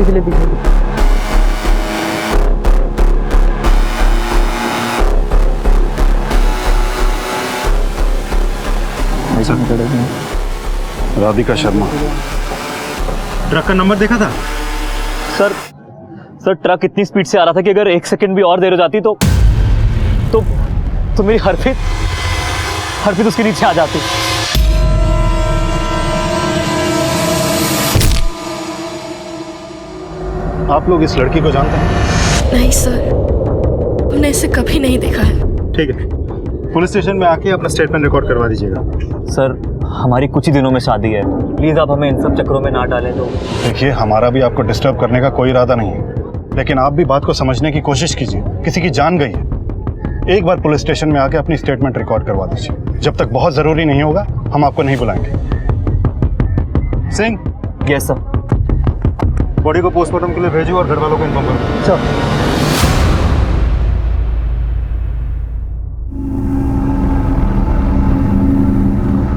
चलिए पीछे। राधिका शर्मा। ट्रक का नंबर देखा था? सर ट्रक इतनी स्पीड से आ रहा था कि अगर 1 सेकंड भी और देर हो जाती तो मेरी हरफित उसके नीचे आ जाती। आप लोग इस लड़की को जानते हैं? नहीं सर, हमने इसे कभी नहीं देखा है। ठीक है, पुलिस स्टेशन में आके अपना स्टेटमेंट रिकॉर्ड करवा दीजिएगा। सर हमारी कुछ ही दिनों में शादी है, प्लीज आप हमें इन सब चक्करों में ना डालें। तो देखिए, हमारा भी आपको डिस्टर्ब करने का कोई इरादा नहीं है, लेकिन आप भी बात को समझने की कोशिश कीजिए। किसी की जान गई है, एक बार पुलिस स्टेशन में आके अपनी स्टेटमेंट रिकॉर्ड करवा दीजिए। जब तक बहुत जरूरी नहीं होगा हम आपको नहीं बुलाएंगे। सिंह। Yes sir. बॉडी को पोस्टमार्टम के लिए भेजो और घर वालों को इन्फॉर्म करो। सर।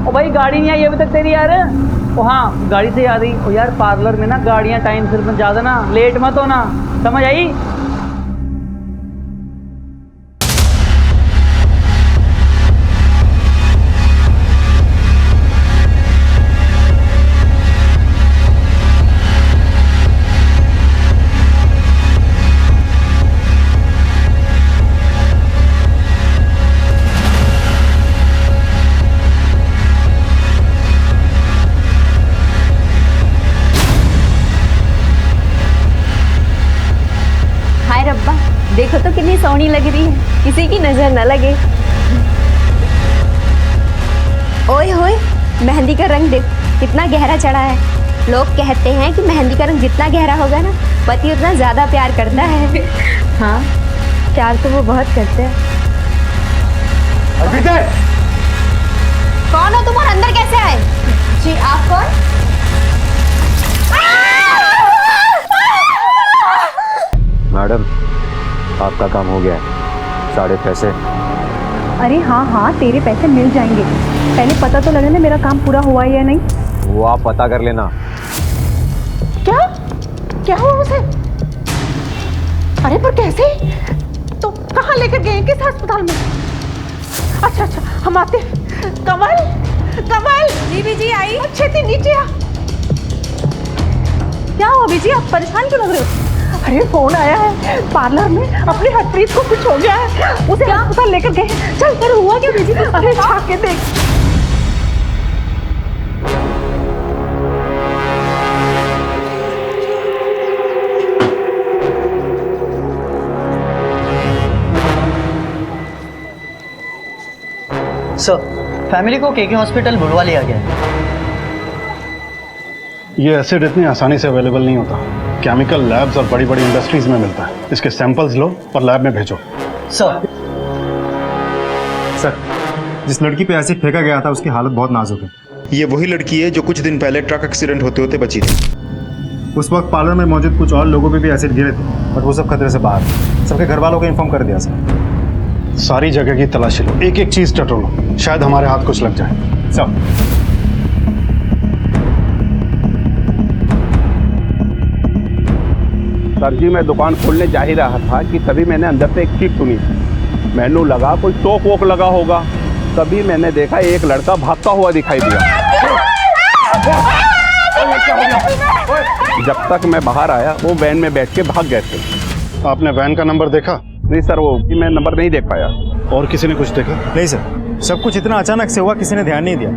ओ भाई गाड़ी नहीं आई अभी तक तेरी यार। ओ हाँ गाड़ी से याद आई, ओ यार पार्लर में ना गाड़ियाँ टाइम से पहुँचा देना, लेट मत होना, समझ आई? देखो तो कितनी सोहनी लग रही है, किसी की नजर न लगे। ओए होए, मेहंदी का रंग देख कितना गहरा चढ़ा है। लोग कहते हैं कि मेहंदी का रंग जितना गहरा होगा ना, पति उतना ज्यादा प्यार करता है। हाँ, प्यार तो वो बहुत करते हैं। कौन हो तुम और अंदर कैसे आए? जी आप कौन? मैडम आपका काम हो गया है, 6.5 पैसे। अरे हाँ तेरे पैसे मिल जाएंगे, पहले पता तो लगे ना मेरा काम पूरा हुआ है या नहीं। वो आप पता कर लेना। क्या हुआ उसे? अरे पर कैसे? तो कहाँ लेकर गए, किस अस्पताल में? अच्छा हम आते। कमल जी जी आई। छेती नीचे आ। क्या हुआ बीजी, आप परेशान क्यों लग रहे हो? अरे फोन आया है, पार्लर में अपनी हरप्रीत को कुछ हो गया है, उसे अस्पताल लेकर गए। चल कर हुआ क्या बीजी? अरे झाँक के देख। सर फैमिली को केके हॉस्पिटल बुलवा लिया गया है। ये एसिड इतनी आसानी से अवेलेबल नहीं होता, केमिकल लैब्स और बड़ी बड़ी इंडस्ट्रीज में मिलता है। इसके सैंपल्स लो और लैब में भेजो। सर जिस लड़की पे एसिड फेंका गया था उसकी हालत बहुत नाजुक है। ये वही लड़की है जो कुछ दिन पहले ट्रक एक्सीडेंट होते होते बची थी। उस वक्त पार्लर में मौजूद कुछ और लोगों पे भी एसिड गिरे थे, बट वो सब खतरे से बाहर। सबके घर वालों को इन्फॉर्म कर दिया सर। सारी जगह की तलाशी लो, एक एक चीज टटोलो, शायद हमारे हाथ कुछ लग जाए। सर सर जी, मैं दुकान खोलने जा ही रहा था कि तभी मैंने अंदर से एक चीख सुनी। मैंने लगा कोई टोक वोक लगा होगा, तभी मैंने देखा एक लड़का भागता हुआ दिखाई दिया। जब तक मैं बाहर आया वो वैन में बैठ के भाग गए थे। आपने वैन का नंबर देखा? नहीं सर, वो मैं नंबर नहीं देख पाया। और किसी ने कुछ देखा? नहीं सर, सब कुछ इतना अचानक से हुआ, किसी ने ध्यान नहीं दिया,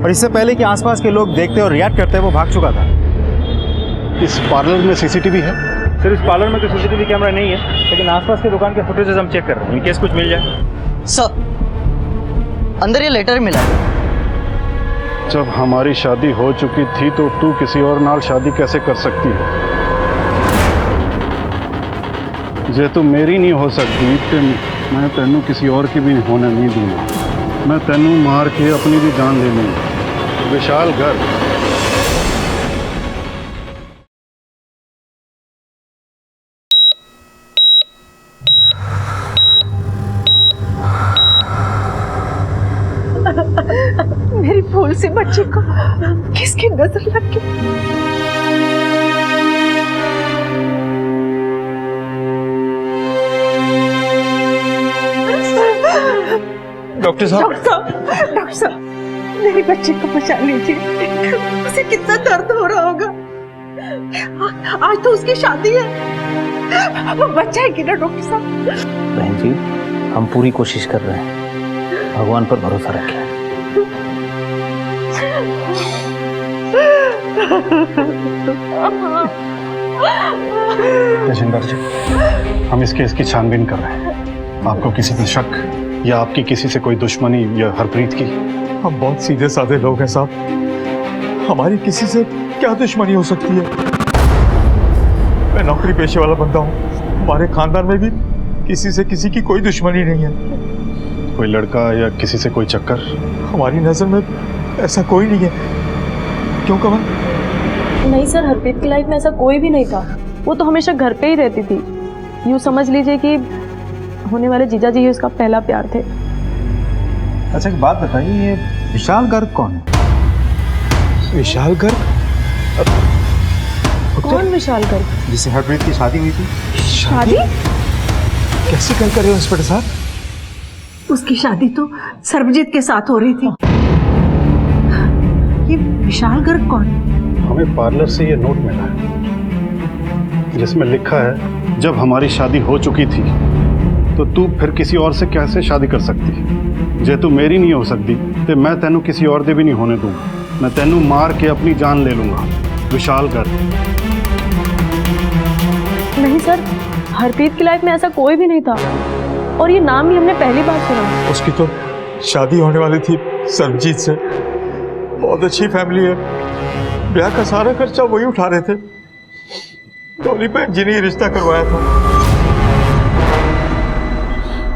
और इससे पहले कि आसपास के लोग देखते और रिएक्ट करते वो भाग चुका था। इस पार्लर में सीसीटीवी है? सर इस पार्लर में तो सीसीटीवी कैमरा नहीं है, लेकिन आसपास के दुकान के फुटेजेस हम चेक कर रहे हैं, इन केस कुछ मिल जाए। सर अंदर ये लेटर मिला है। जब हमारी शादी हो चुकी थी तो तू किसी और नाल शादी कैसे कर सकती है? जे तू मेरी नहीं हो सकती तो मैं तेनू किसी और की भी होने नहीं दूंगा। मैं तेनू मार के अपनी भी जान ले लूंगा। विशाल गर्ग। मेरी फूल सी बच्ची को किसकी नजर लग गई? डॉक्टर साहब। डॉक्टर साहब मेरी बच्ची को बचा लीजिए, उसे कितना दर्द हो रहा होगा। आज तो उसकी शादी है, वो बच्चा है कि ना डॉक्टर साहब। बहन जी, हम पूरी कोशिश कर रहे हैं, भगवान पर भरोसा रखें। तेजिंदर जी, हम इस केस की छानबीन कर रहे हैं। आपको किसी पे शक या आपकी किसी से कोई दुश्मनी या हरप्रीत की? हम बहुत सीधे साधे लोग हैं साहब, हमारी किसी से क्या दुश्मनी हो सकती है। मैं नौकरी पेशे वाला बंदा हूँ, हमारे खानदान में भी किसी से किसी की कोई दुश्मनी नहीं है। कोई लड़का या किसी से कोई चक्कर? हमारी नजर में ऐसा कोई नहीं है। क्यों कमल? नहीं सर, हरप्रीत की लाइफ में ऐसा कोई भी नहीं था। वो तो हमेशा घर पे ही रहती थी। यूँ समझ लीजिए कि होने वाले जीजा जी ही उसका पहला प्यार थे। अच्छा एक बात बताइए, ये विशाल गर्ग कौन है? विशाल गर्ग? कौन विशाल गर्ग? जिससे हरप्रीत की शादी हुई थी। शादी? कैसे कल कर रहे हो इंस्पेक्टर साहब? उसकी शादी तो सर्वजीत के साथ हो रही थी। ये विशाल गर्ग कौन? हमें पार्लर से ये नोट मिला है जिसमें लिखा है, जब हमारी शादी हो चुकी थी तो तू फिर किसी और से कैसे शादी कर सकती? जे तू मेरी नहीं हो सकती तो मैं तेनू किसी और दे भी नहीं होने दूंगा। मैं तेनू मार के अपनी जान ले लूंगा। विशाल गर्ग। नहीं सर, हरप्रीत की लाइफ में ऐसा कोई भी नहीं था, और ये नाम भी हमने पहली बार सुना। उसकी तो शादी होने वाली थी सर्वजीत से। बहुत अच्छी फैमिली है, ब्याह का सारा खर्चा वही उठा रहे थे। डॉली बहन जी ने रिश्ता करवाया था।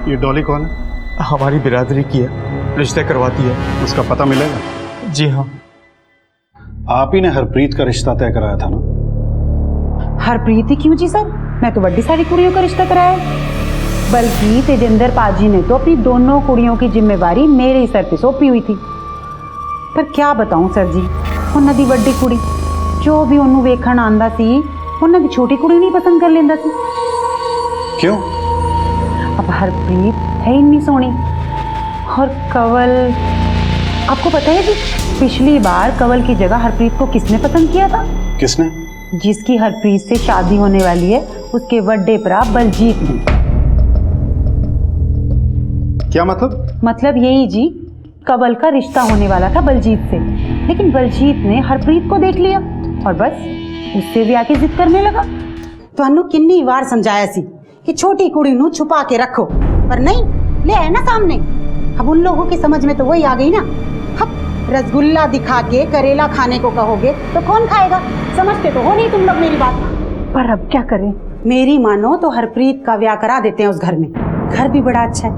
ये डॉली कौन है? हमारी बिरादरी की है, रिश्ते करवाती है। उसका पता मिलेगा? जी हाँ। आप ही ने हरप्रीत का रिश्ता तय कराया था ना? हरप्रीत ही क्यों जी सर, मैं तो बड़ी सारी कुड़ियों का रिश्ता कराया। बल्कि तेजिंदर पाजी ने तो अपनी दोनों कुड़ियों की जिम्मेवारी मेरे ही सर पे सौंपी हुई थी। पर क्या बताऊं सर जी, उन्हां दी बड़ी कुड़ी जो भी उन्होंने वेखण आंदा सी, उन्हां दी छोटी कुड़ी नहीं पसंद कर लेंदा सी। क्यों? अब हरप्रीत है इतनी सोहनी, और कंवल, आपको पता है जी पिछली बार कंवल की जगह हरप्रीत को किसने पसंद किया था? किसने? जिसकी हरप्रीत से शादी होने वाली है, उसके बड़े भरा बलजीत ने। क्या मतलब? मतलब यही जी, कंवल का रिश्ता होने वाला था बलजीत से, लेकिन बलजीत ने हरप्रीत को देख लिया और बस उससे भी आके जिद करने लगा। ਤੁਹਾਨੂੰ किन्नी बार समझाया सी कि छोटी कुड़ी नू छुपा के रखो, पर नहीं, ले आए ना सामने। अब उन लोगों की समझ में तो वही आ गई ना। अब रसगुल्ला दिखा के करेला खाने को कहोगे तो कौन खाएगा? समझते तो हो नहीं तुम लोग मेरी बात। पर अब क्या करें? मेरी मानो तो हरप्रीत का ब्याह करा देते हैं उस घर में। घर भी बड़ा अच्छा है,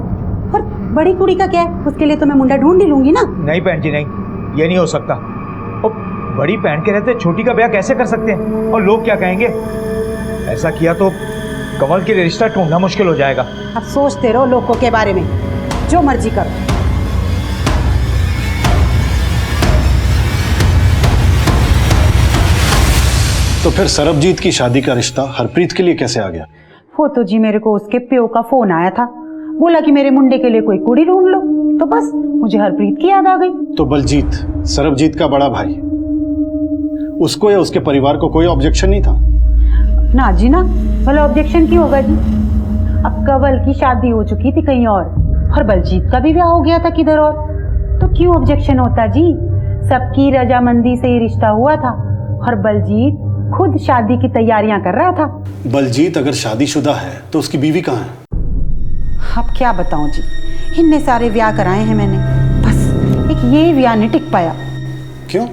और बड़ी कुड़ी का क्या है, उसके लिए तो मैं मुंडा ढूंढ ही लूंगी ना। नहीं बहन जी नहीं, ये नहीं हो सकता। और बड़ी बहन के रहते छोटी का ब्याह कैसे कर सकते हैं? और लोग क्या कहेंगे? ऐसा किया तो कंवल के लिए रिश्ता ढूंढना मुश्किल हो जाएगा। अब सोचते रहो लोगों के बारे में, जो मर्जी करो। तो फिर सरबजीत की शादी का रिश्ता हरप्रीत के लिए कैसे आ गया? वो तो जी मेरे को उसके प्यो का फोन आया था, बोला कि मेरे मुंडे के लिए कोई कुड़ी ढूंढ लो, तो बस मुझे हरप्रीत की याद आ गई। तो बलजीत, सरबजीत का बड़ा भाई, उसको या उसके परिवार को कोई ऑब्जेक्शन नहीं था? ना जी ना, भला ऑब्जेक्शन क्यों होगा जी? अब कंवल की शादी हो चुकी थी कहीं और बलजीत का भी ब्याह हो गया था किधर और, तो क्यों ऑब्जेक्शन होता जी? सबकी रजामंदी से ही रिश्ता हुआ था, और बलजीत खुद शादी की तैयारियां कर रहा था। बलजीत अगर शादीशुदा है तो उसकी बीवी कहाँ है? अब क्या बताऊं जी, इतने सारे ब्याह कराए हैं मैंने, बस एक ये ब्याह नहीं टिक पाया। क्यों?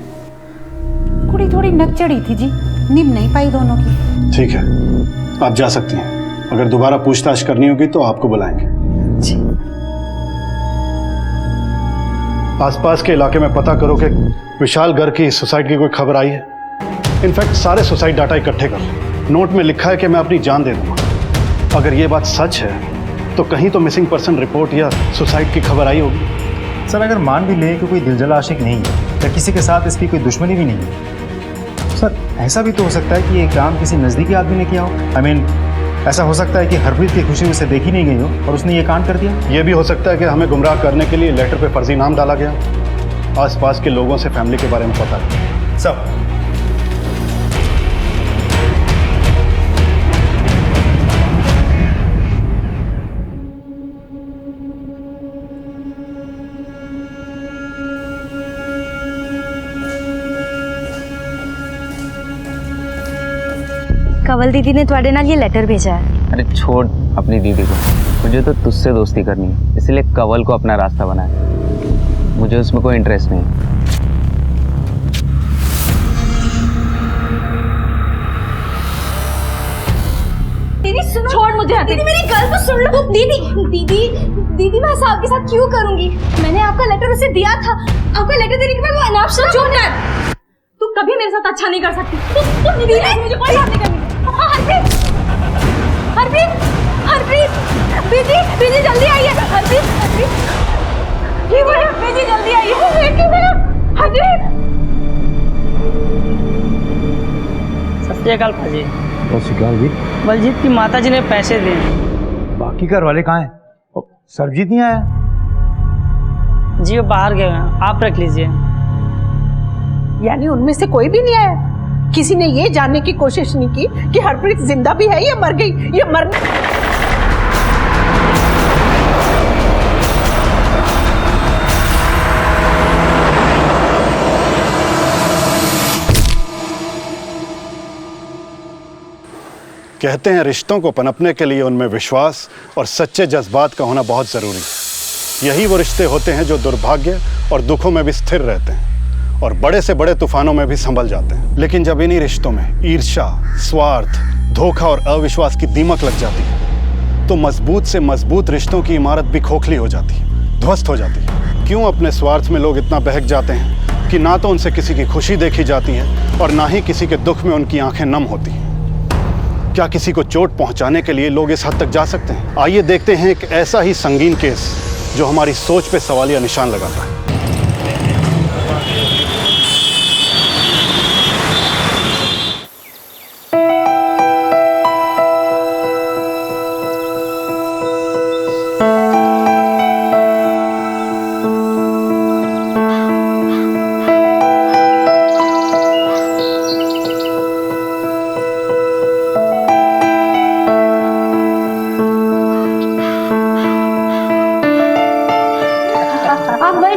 कुड़ी थोड़ी नकचड़ी थी जी, निभ नहीं पाई दोनों की। ठीक है, आप जा सकती हैं। अगर दोबारा पूछताछ करनी होगी तो आपको बुलाएंगे। जी। आसपास के इलाके में पता करो कि विशाल गर्ग की सुसाइड की कोई खबर आई है। इनफैक्ट सारे सुसाइड डाटा इकट्ठे कर लो। नोट में लिखा है कि मैं अपनी जान दे दूंगा। अगर ये बात सच है तो कहीं तो मिसिंग पर्सन रिपोर्ट या सुसाइड की खबर आई होगी। सर अगर मान भी ले कि कोई दिलजल आशिक नहीं है या किसी के साथ इसकी कोई दुश्मनी भी नहीं है, सर ऐसा भी तो हो सकता है कि ये काम किसी नज़दीकी आदमी ने किया हो। I mean, ऐसा हो सकता है कि हरप्रीत की खुशी उसे देखी नहीं गई हो और उसने ये कांड कर दिया। ये भी हो सकता है कि हमें गुमराह करने के लिए लेटर पे फर्जी नाम डाला गया। आसपास के लोगों से फैमिली के बारे में पता है सब। कंवल दीदी ने तुम्हारे नाल ये लेटर भेजा है। अरे छोड़ अपनी दीदी को, मुझे तो तुझसे दोस्ती करनी है, इसलिए कंवल को अपना रास्ता बनाया। मुझे उसमें कोई इंटरेस्ट नहीं। दीदी सुनो, छोड़ मुझे। दीदी मेरी गल तो सुन लो। दीदी दीदी दीदी मैं ऐसा आपके साथ क्यों करूंगी? मैंने आपका लेटर उसे दिया था। आपका लेटर देने के बाद वो अनाप शनाप चुप कर। तू कभी मेरे साथ अच्छा नहीं कर सकती। तू दीदी मुझे कोई बात नहीं करनी। हरप्रीत हरप्रीत हरप्रीत दीदी दीदी जल्दी आइए। हरप्रीत हरप्रीत ये बोले दीदी जल्दी आइए। हरप्रीत सत श्री अकाल भाजी। जी बलजीत की माता जी ने पैसे दिए। बाकी घर वाले कहाँ हैं? सरजीत नहीं आया? जी वो बाहर गए हैं, आप रख लीजिए। यानी उनमें से कोई भी नहीं आया? किसी ने ये जानने की कोशिश नहीं की कि हरप्रीत जिंदा भी है या मर गई? ये मरने कहते हैं रिश्तों को पनपने के लिए उनमें विश्वास और सच्चे जज्बात का होना बहुत ज़रूरी है। यही वो रिश्ते होते हैं जो दुर्भाग्य और दुखों में भी स्थिर रहते हैं और बड़े से बड़े तूफानों में भी संभल जाते हैं। लेकिन जब इन्हीं रिश्तों में ईर्ष्या, स्वार्थ, धोखा और अविश्वास की दीमक लग जाती है तो मजबूत से मजबूत रिश्तों की इमारत भी खोखली हो जाती है, ध्वस्त हो जाती है। क्यों अपने स्वार्थ में लोग इतना बहक जाते हैं कि ना तो उनसे किसी की खुशी देखी जाती है और ना ही किसी के दुख में उनकी आंखें नम होती हैं। क्या किसी को चोट पहुंचाने के लिए लोग इस हद तक जा सकते हैं? आइए देखते हैं एक ऐसा ही संगीन केस जो हमारी सोच पे सवालिया निशान लगाता है।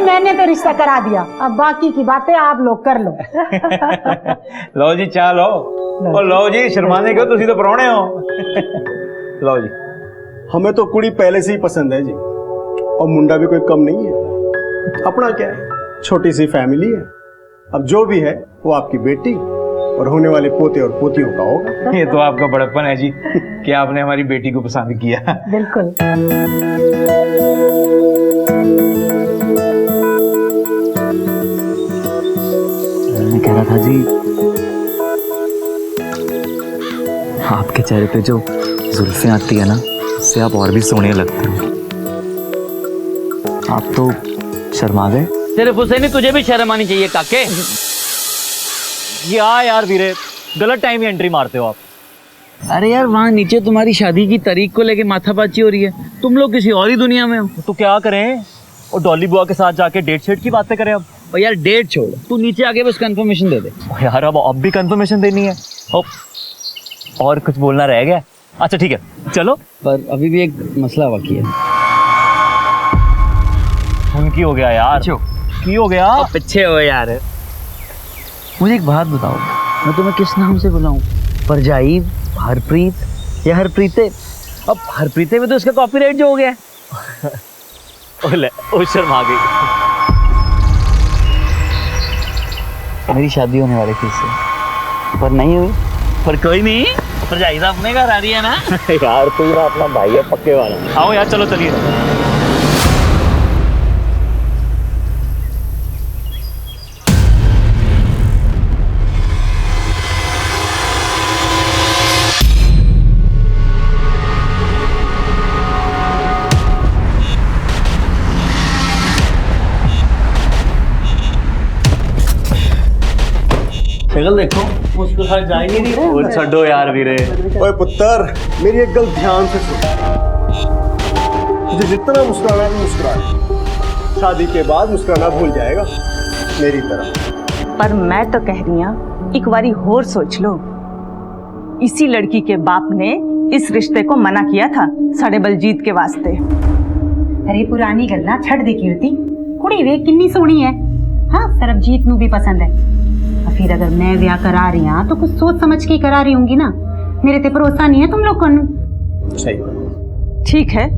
मैंने तो रिश्ता करा दिया, अब बाकी की बातें आप लोग कर लो। लो जी चाह लो। और लो जी शर्माने क्यों, तुसी तो परौने हो। लो जी। हमें तो कुड़ी पहले से ही पसंद है जी, और मुंडा भी कोई कम नहीं है। अपना क्या है, छोटी सी फैमिली है। अब जो भी है वो आपकी बेटी और होने वाले पोते और पोतियों का होगा। ये तो आपका बड़प्पन है जी कि आपने हमारी बेटी को पसंद किया। बिल्कुल। मैं कह रहा था जी, आपके चेहरे पे जो जुल्फें आती है ना, उससे आप और भी सोने लगते हो। आप तो शर्मा गए। सिर्फ उसे नहीं, तुझे भी शर्म आनी चाहिए काके। यार वीरे, गलत टाइम ही एंट्री मारते हो आप। अरे यार वहाँ नीचे तुम्हारी शादी की तारीख को लेके माथापाची हो रही है, तुम लोग किसी और ही दुनिया में हो। तो क्या करें, और डॉली बुआ के साथ जाके डेट शेट की बातें करें अब। और यार डेट छोड़, तू नीचे आके बस कंफर्मेशन दे दे। यार अब भी कंफर्मेशन देनी है। और कुछ बोलना रह गया? अच्छा ठीक है चलो। पर अभी भी एक मसला बाकी है। की हो गया यार, की हो गया? पीछे हो यार। मुझे एक बात बताओ, मैं तुम्हें किस नाम से बुलाऊं? परजाई, हरप्रीत या हरप्रीते? अब हरप्रीते में तो इसका कॉपीराइट जो हो गया। ओ शर्मा गई। मेरी शादी होने वाली थी इससे, पर नहीं हुई। पर कोई नहीं, परजाई तो अपने घर आ रही है ना। यार तू ना अपना भाई है पक्के वाला। आओ यार चलो चलिए। शक्ल देखो, मुस्कुरा जा ही नहीं रही। वो छोड़ो यार वीरे। ओए पुत्र, मेरी एक गल ध्यान से सुन। तुझे जितना मुस्कुराना है मुस्कुरा, शादी के बाद मुस्कुराना भूल जाएगा मेरी तरह। पर मैं तो कह रही हूं, एक बारी होर सोच लो। इसी लड़की के बाप ने इस रिश्ते को मना किया था साढ़े बलजीत के वास्ते। अरे पुरानी गल्ला छड़ दे कीर्ति, कुड़ी वे किन्नी सोहनी है। हाँ, सरबजीत नू भी पसंद है। और फिर अगर मैं ब्याह करा रही हूं तो कुछ सोच समझ के करा रही होंगी ना। मेरे ते भरोसा नहीं है तुम लोग को। सही। ठीक है,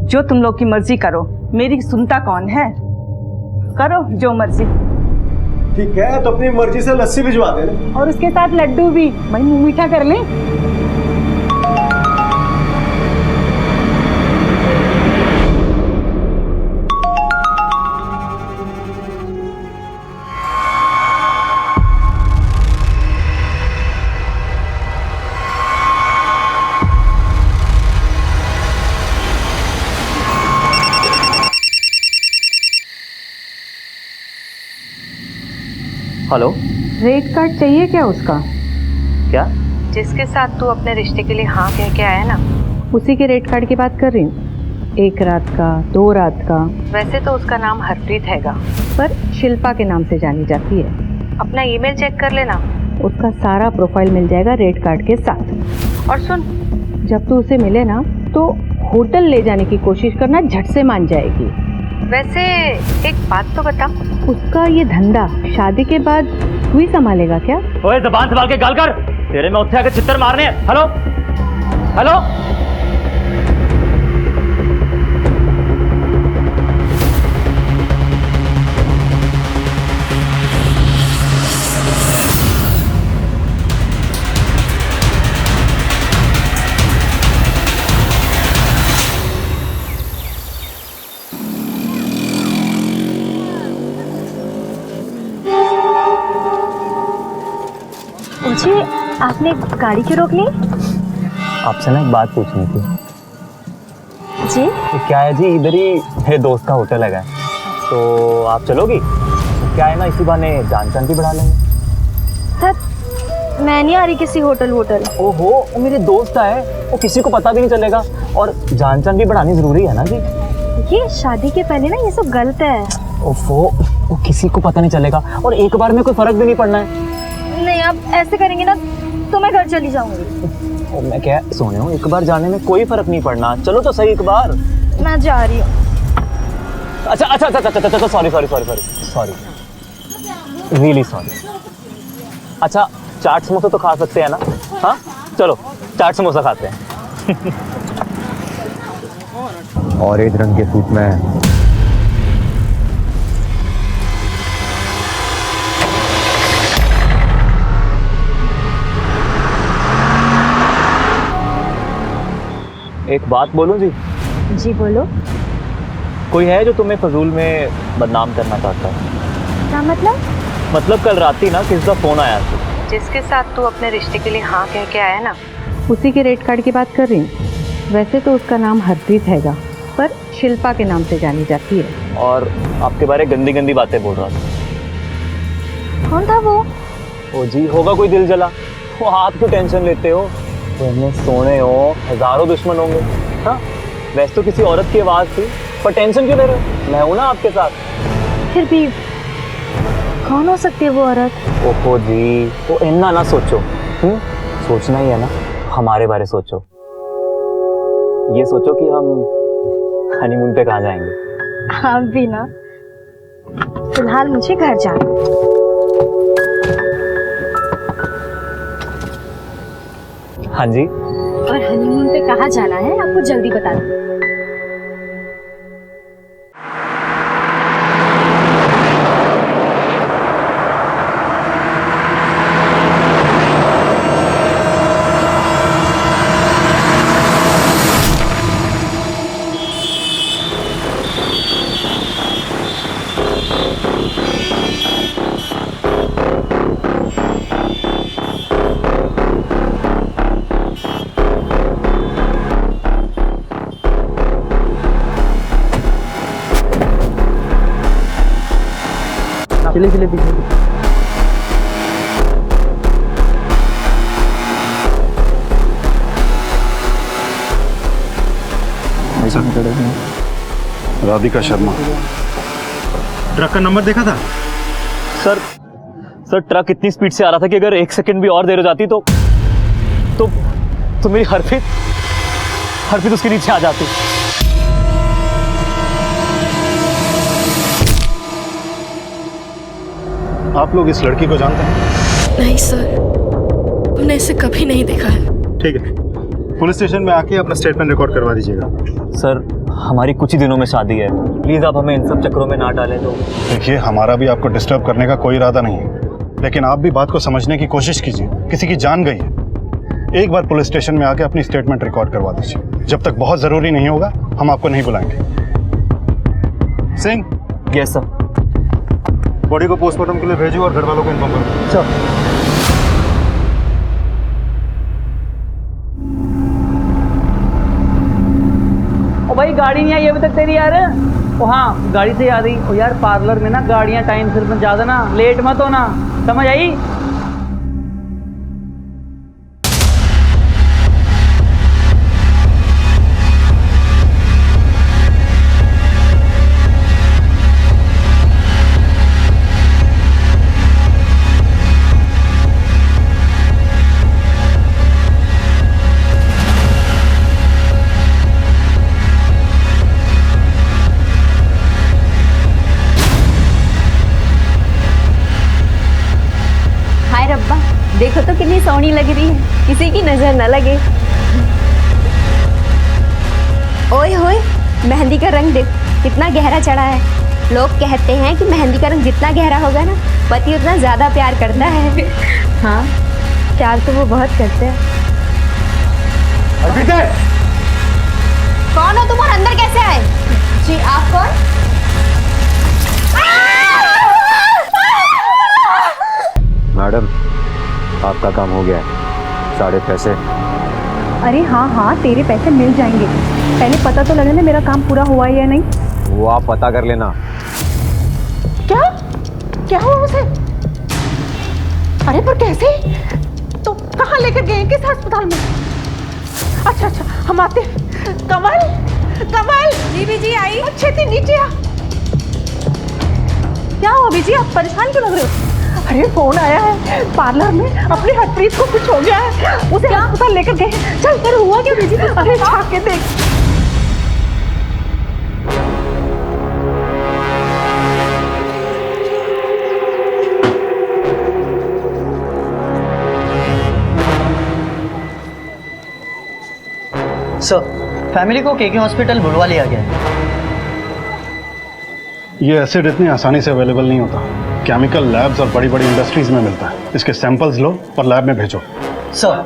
जो तुम लोग की मर्जी करो, मेरी सुनता कौन है। करो जो मर्जी। ठीक है, तो अपनी मर्जी से लस्सी भिजवा देना और उसके साथ लड्डू भी। भाई मुंह मीठा कर ले। हेलो, रेट कार्ड चाहिए क्या उसका? क्या? जिसके साथ तू अपने रिश्ते के लिए हाँ कह के आया ना, उसी के रेट कार्ड की बात कर रही हूँ। 1 रात का, 2 रात का। वैसे तो उसका नाम हरप्रीत हैगा, पर शिल्पा के नाम से जानी जाती है। अपना ईमेल चेक कर लेना, उसका सारा प्रोफाइल मिल जाएगा रेट कार्ड के साथ। और सुन, जब तू उसे मिले ना तो होटल ले जाने की कोशिश करना, झट से मान जाएगी। वैसे एक बात तो बता, उसका ये धंधा शादी के बाद तू ही संभालेगा क्या? ओए ज़बान संभाल के गाल कर, तेरे में उत्थे आके चित्तर मारने हैं। हेलो हेलो, जी आपने गाड़ी क्यों रोक ली? आपसे ना एक बात पूछनी थी। जी? तो क्या है जी, इधर ही मेरे दोस्त का होटल है, तो आप चलोगी? तो क्या है ना, इसी बहाने जान पहचान भी बढ़ा लेंगे। सर मैं नहीं आ रही किसी होटल। ओहो, वो मेरे दोस्त है, वो किसी को पता भी नहीं चलेगा, और जान पहचान भी बढ़ानी जरूरी है ना जी। ये शादी के पहले ना ये सब गलत है। ओफो, वो किसी को पता नहीं चलेगा, और एक बार में कोई फर्क भी नहीं पड़ना है। नहीं, आप ऐसे करेंगे ना तो मैं घर चली जाऊंगी। मैं क्या सोने हूँ, एक बार जाने में कोई फर्क नहीं पड़ना। चलो तो सही एक बार। मैं जा रही हूँ। अच्छा, सॉरी, रियली सॉरी। अच्छा, चाट समोसा तो खा सकते हैं ना? हाँ चलो, चाट समोसा खाते हैं। ऑरेंज रंग के सूट में एक बात बोलूं जी? जी बोलो। कोई है जो तुम्हें फजूल में बदनाम करना चाहता है? क्या मतलब? मतलब कल रात ही ना किसी का फोन आया था। जिसके साथ तू अपने रिश्ते के लिए हाँ कह के आया ना, उसी के रेट कार्ड की बात कर रही हूँ। वैसे तो उसका नाम हरप्रीत हैगा, पर शिल्पा के नाम से जानी जाती है। और आपके बारे गंदी गंदी बातें बोल रहा था। कौन था वो? ओ जी, होगा कोई दिल जला। वो आप क्यों टेंशन लेते हो? तुमने सोने हो, हजारों दुश्मन होंगे। हाँ, वैसे तो किसी औरत की आवाज थी, पर टेंशन क्यों ले रहे हो? मैं हूं ना आपके साथ। फिर भी कौन हो सकती है वो औरत? ओहो जी, वो इन्ना ना सोचो। सोचना ही है ना, हमारे बारे सोचो। ये सोचो कि हम हनीमून पे कहाँ जाएंगे। हाँ भी ना, फिलहाल मुझे घर जाना। हाँ जी। और हनीमून पे कहाँ जाना है आपको जल्दी बता दो। चले पीछे। राधिका शर्मा। ट्रक का नंबर देखा था? सर ट्रक इतनी स्पीड से आ रहा था कि अगर 1 सेकंड भी और देर हो जाती तो मेरी हरप्रीत उसके नीचे आ जाती। आप लोग इस लड़की को जानते हैं? नहीं सर, हमने इसे कभी नहीं देखा है। ठीक है, पुलिस स्टेशन में आके अपना स्टेटमेंट रिकॉर्ड करवा दीजिएगा। सर हमारी कुछ ही दिनों में शादी है, प्लीज आप हमें इन सब चक्करों में ना डालें। तो देखिए, हमारा भी आपको डिस्टर्ब करने का कोई इरादा नहीं है, लेकिन आप भी बात को समझने की कोशिश कीजिए। किसी की जान गई है। एक बार पुलिस स्टेशन में आके अपनी स्टेटमेंट रिकॉर्ड करवा दीजिए। जब तक बहुत जरूरी नहीं होगा हम आपको नहीं बुलाएंगे। सिंह। Yes sir. बॉडी को पोस्टमार्टम के लिए भेजो और घर वालों को इन्फॉर्म करो। सर। ओ भाई, गाड़ी नहीं आई अभी तक तेरी यार। ओ हाँ, गाड़ी से याद आई। ओ यार, पार्लर में ना गाड़ियां टाइम से पहुंचा देना, लेट मत होना, समझ आई? देखो तो कितनी सोहनी लग रही है, किसी की नजर न लगे। ओए होए, मेहंदी का रंग देख कितना गहरा चढ़ा है। लोग कहते हैं कि मेहंदी का रंग जितना गहरा होगा ना, पति उतना ज्यादा प्यार करता है। हाँ, प्यार तो वो बहुत करते हैं। कौन हो तुम और अंदर कैसे आए? जी आप कौन? मैडम, आपका काम हो गया है, सारे पैसे। अरे हाँ, तेरे पैसे मिल जाएंगे। पहले पता तो लगे ना मेरा काम पूरा हुआ है या नहीं। वो आप पता कर लेना। क्या हुआ उसे? अरे पर कैसे? तो कहाँ लेकर गए? किस अस्पताल में? अच्छा, हम आते हैं। कमल जी जी आई। अच्छे से नीचे आ। क्या हुआ बीजी, आप परेशान क्यों लग रहे हो? अरे फोन आया है, पार्लर में अपनी हरप्रीत को कुछ हो गया है, उसे अस्पताल लेकर गए। चल, तेरे हुआ क्या बीजी? अरे झाँक के देख। सर, फैमिली को केके हॉस्पिटल बुलवा लिया गया है। ये एसिड इतनी आसानी से अवेलेबल नहीं होता। केमिकल लैब्स और बड़ी बड़ी इंडस्ट्रीज में मिलता है। इसके सैंपल्स लो और लैब में भेजो। सर,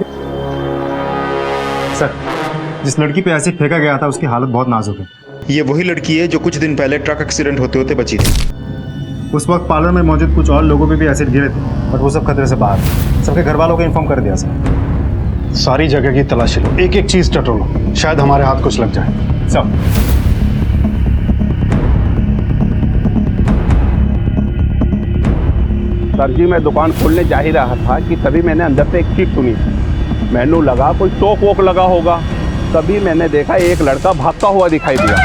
जिस लड़की पे एसिड फेंका गया था उसकी हालत बहुत नाजुक है। ये वही लड़की है जो कुछ दिन पहले ट्रक एक्सीडेंट होते होते बची थी। उस वक्त पार्लर में मौजूद कुछ और लोगों पे भी एसिड गिरे थे, बट वो सब खतरे से बाहर। सबके घर वालों को इन्फॉर्म कर दिया सर। सारी जगह की तलाशी लो, एक एक चीज टटोलो, शायद हमारे हाथ कुछ लग जाए। सब सर जी, मैं दुकान खोलने जा ही रहा था कि तभी मैंने अंदर से एक चीख सुनी। मैंने लगा कोई टोक वोक लगा होगा, तभी मैंने देखा एक लड़का भागता हुआ दिखाई दिया।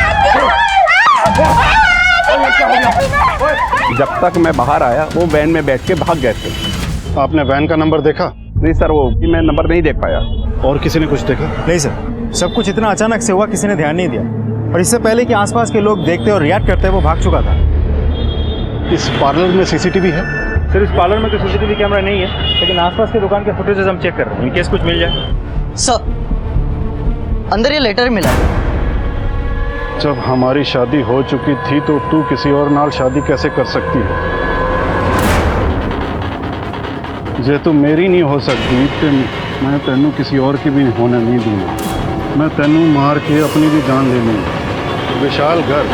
जब तक मैं बाहर आया वो वैन में बैठ के भाग गए थे। आपने वैन का नंबर देखा? नहीं सर, वो मैं नंबर नहीं देख पाया। और किसी ने कुछ देखा? नहीं सर, सब कुछ इतना अचानक से हुआ, किसी ने ध्यान नहीं दिया। और इससे पहले कि आसपास के लोग देखते और रिएक्ट करते वो भाग चुका था। इस पार्लर में सीसीटीवी है? सर, इस पार्लर में तो सीसीटीवी कैमरा नहीं है, लेकिन आसपास के दुकान के फुटेजेस हम चेक कर रहे हैं, इन केस कुछ मिल जाए। सर, अंदर ये लेटर मिला है। जब हमारी शादी हो चुकी थी तो तू किसी और नाल शादी कैसे कर सकती है? जे तू मेरी नहीं हो सकती तो मैं तेनू किसी और की भी होने नहीं दूंगा। मैं तेनू मार के अपनी भी जान ले लूंगा। विशाल घर।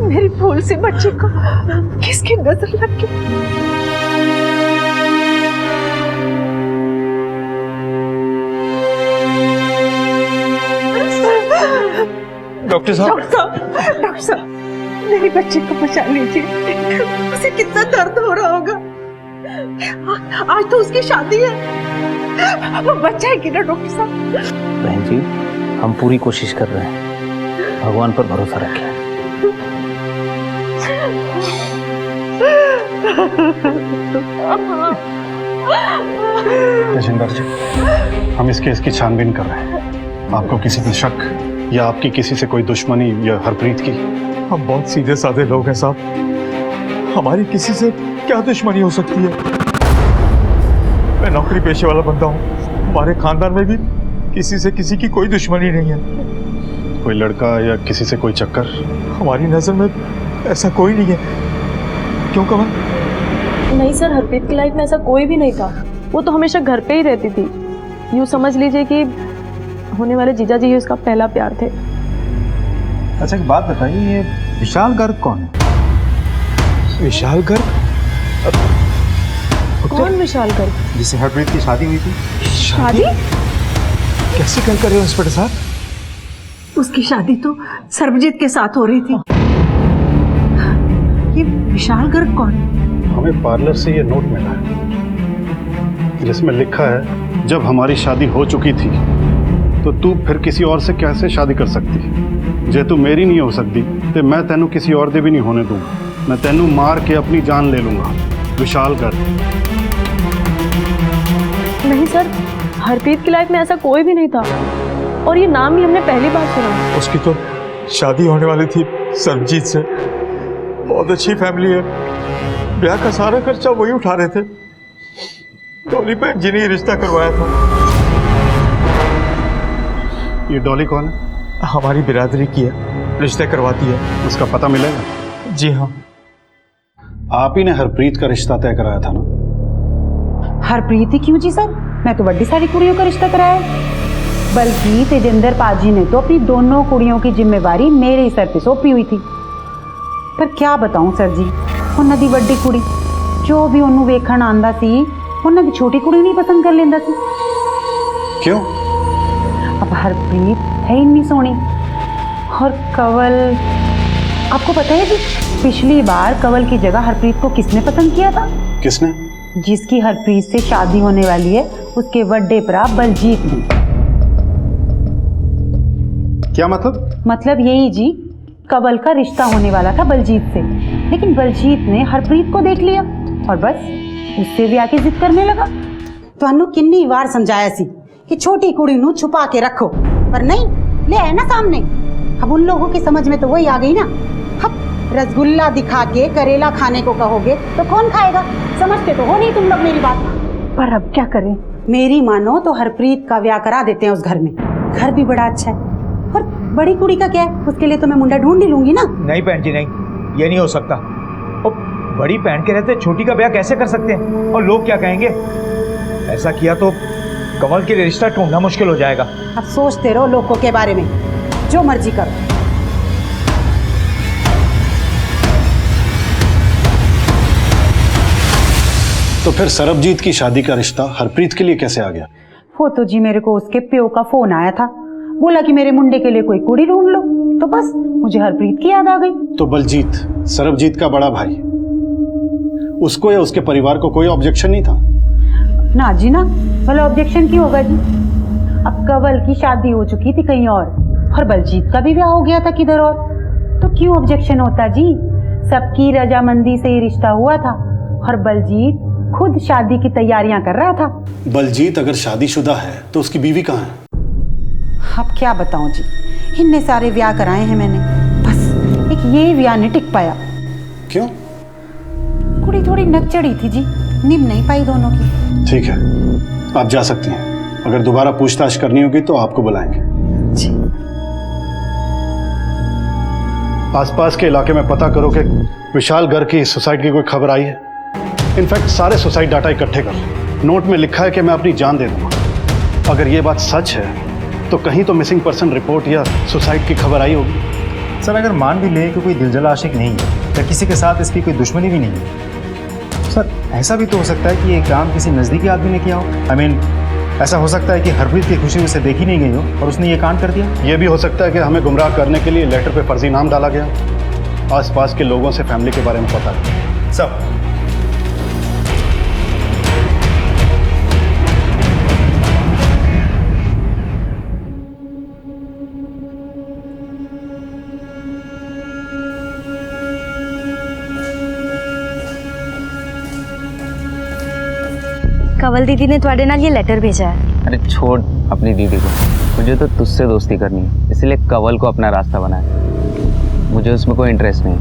मेरी फूल सी बच्ची को किसकी नजर लग गई? डॉक्टर साहब, डॉक्टर साहब, मेरे बच्चे को बचा लीजिए। उसे कितना दर्द हो रहा होगा। आज तो उसकी शादी है, वो बच्चा है कि ना डॉक्टर साहब। बहन जी, हम पूरी कोशिश कर रहे हैं, भगवान पर भरोसा रखें। तेजिंदर जी, हम इस केस की छानबीन कर रहे हैं। आपको किसी पे शक या आपकी किसी से कोई दुश्मनी या हरप्रीत की? हम बहुत सीधे साधे लोग हैं साहब, हमारी किसी से क्या दुश्मनी हो सकती है। मैं नौकरी पेशे वाला बंदा हूँ, हमारे खानदान में भी किसी से किसी की कोई दुश्मनी नहीं है। कोई लड़का या किसी से कोई चक्कर? हमारी नजर में ऐसा कोई नहीं है। क्यों कमल? नहीं सर, हरप्रीत की लाइफ में ऐसा कोई भी नहीं था। वो तो हमेशा घर पे ही रहती थी। यूँ समझ लीजिए कि होने वाले जीजा जी ही उसका पहला प्यार थे। अच्छा एक बात बताइए, ये विशाल गर्ग कौन है? विशाल गर्ग? कौन विशाल गर्ग? जिससे हरप्रीत की शादी हुई थी। शादी? कैसे कर रहे हो इंस्पेक्टर साहब? उसकी शादी तो सर्वजीत के साथ हो रही थी। ये विशाल गर्ग कौन? हमें पार्लर से ये नोट मिला है जिसमें लिखा है, जब हमारी शादी हो चुकी थी तो तू फिर किसी और से कैसे शादी कर सकती? जे तू मेरी नहीं हो सकती तो मैं तेनू किसी और दे भी नहीं होने दूंगा। मैं तेनू मार के अपनी जान ले लूंगा। विशाल गर्ग। नहीं सर, हरप्रीत की लाइफ में ऐसा कोई भी नहीं था, और ये नाम भी हमने पहली बार सुना। उसकी तो शादी होने वाली थी सर्वजीत से। बहुत अच्छी फैमिली है, ब्याह का सारा खर्चा वही उठा रहे थे। डॉली बहन जी ने रिश्ता करवाया था। ये डॉली कौन है? हमारी बिरादरी की है, रिश्ते करवाती है। उसका पता मिलेगा? जी हाँ। आप ही ने हरप्रीत का रिश्ता तय कराया था ना? हरप्रीत ही क्यों जी सर, मैं तो बड़ी सारी कुड़ियों का रिश्ता कराया है। बल्कि तेजिंदर पाजी ने तो अपनी दोनों कुड़ियों की जिम्मेवारी मेरे ही सर पे सौंपी हुई थी। पर क्या बताऊं सर जी, उन्होंने दी बड़ी कुड़ी जो भी उन्होंने वेखण आंदा सी, उन्होंने दी छोटी कुड़ी नहीं पसंद कर लेंदा सी। क्यों? अब हरप्रीत है ही नहीं सोनी। और कंवल, आपको पता है जी, पिछली बार कंवल की जगह हरप्रीत को किसने पसंद किया था? किसने? जिसकी हरप्रीत से शादी होने वाली है, उसके बड़े भरा बलजीत ने। क्या मतलब? मतलब यही जी, कंवल का रिश्ता होने वाला था बलजीत से, लेकिन बलजीत ने हरप्रीत को देख लिया और बस उससे भी आके जिद करने लगा। ਤੁਹਾਨੂੰ किन्नी बार समझाया सी कि छोटी कुड़ी नू छुपा के रखो, पर नहीं, ले आए ना सामने। अब उन लोगों की समझ में तो वही आ गई ना। अब रसगुल्ला दिखा के करेला खाने को कहोगे तो कौन खाएगा? समझते तो हो नहीं तुम लोग मेरी बात। पर अब क्या करें? मेरी मानो तो हरप्रीत का ब्याह करा देते हैं उस घर में। घर भी बड़ा अच्छा है, और बड़ी कुड़ी का क्या है, उसके लिए तो मैं मुंडा ढूंढ ही लूंगी ना। नहीं बहन जी, नहीं, ये नहीं हो सकता। और बड़ी बहन के रहते छोटी का ब्याह कैसे कर सकते हैं? और लोग क्या कहेंगे? ऐसा किया तो कंवल के लिए रिश्ता ढूंढना मुश्किल हो जाएगा। अब सोचते रहो लोगों के बारे में, जो मर्जी करो। तो फिर सरबजीत की शादी का रिश्ता हरप्रीत के लिए कैसे आ गया? वो तो जी मेरे को उसके प्यो का फोन आया था, बोला कि मेरे मुंडे के लिए कोई कुड़ी ढूंढ लो, तो बस मुझे हरप्रीत की याद आ गई। तो बलजीत, सरबजीत का बड़ा भाई, उसको या उसके परिवार को कोई ऑब्जेक्शन नहीं था? ना जी ना, भला ऑब्जेक्शन क्यों होगा जी? अब कंवल की शादी हो चुकी थी कहीं और बलजीत का भी ब्याह हो गया था किधर और, तो क्यों ऑब्जेक्शन होता जी? सबकी रजामंदी से ही रिश्ता हुआ था और बलजीत खुद शादी की तैयारियां कर रहा था। बलजीत अगर शादीशुदा है तो उसकी बीवी कहाँ है? अब क्या बताऊं जी, इतने सारे ब्याह कराए हैं मैंने, बस एक ये ब्याह नहीं टिक पाया। क्यों? कुड़ी थोड़ी नक चढ़ी थी जी, निभ नहीं पाई दोनों की। ठीक है, आप जा सकती हैं। अगर दोबारा पूछताछ करनी होगी तो आपको बुलाएंगे। जी। आसपास के इलाके में पता करो कि विशाल गर्ग की सुसाइड की कोई खबर आई है। इनफैक्ट सारे सुसाइड डाटा इकट्ठे कर लो। नोट में लिखा है कि मैं अपनी जान दे दूंगा। अगर ये बात सच है तो कहीं तो मिसिंग पर्सन रिपोर्ट या सुसाइड की खबर आई होगी। सर अगर मान भी ले कि कोई दिलजला आशिक नहीं है या किसी के साथ इसकी कोई दुश्मनी भी नहीं है, सर ऐसा भी तो हो सकता है कि ये काम किसी नज़दीकी आदमी ने किया हो। I mean, ऐसा हो सकता है कि हरप्रीत की खुशी उसे देखी नहीं गई हो और उसने ये कांड कर दिया। ये भी हो सकता है कि हमें गुमराह करने के लिए लेटर पे फर्जी नाम डाला गया। आसपास के लोगों से फैमिली के बारे में पता है सब। कंवल दीदी ने तुम्हारे नाल ये लेटर भेजा है। अरे छोड़ अपनी दीदी को, मुझे तो तुझसे दोस्ती करनी है, इसलिए कंवल को अपना रास्ता बनाया। मुझे उसमें कोई इंटरेस्ट नहीं।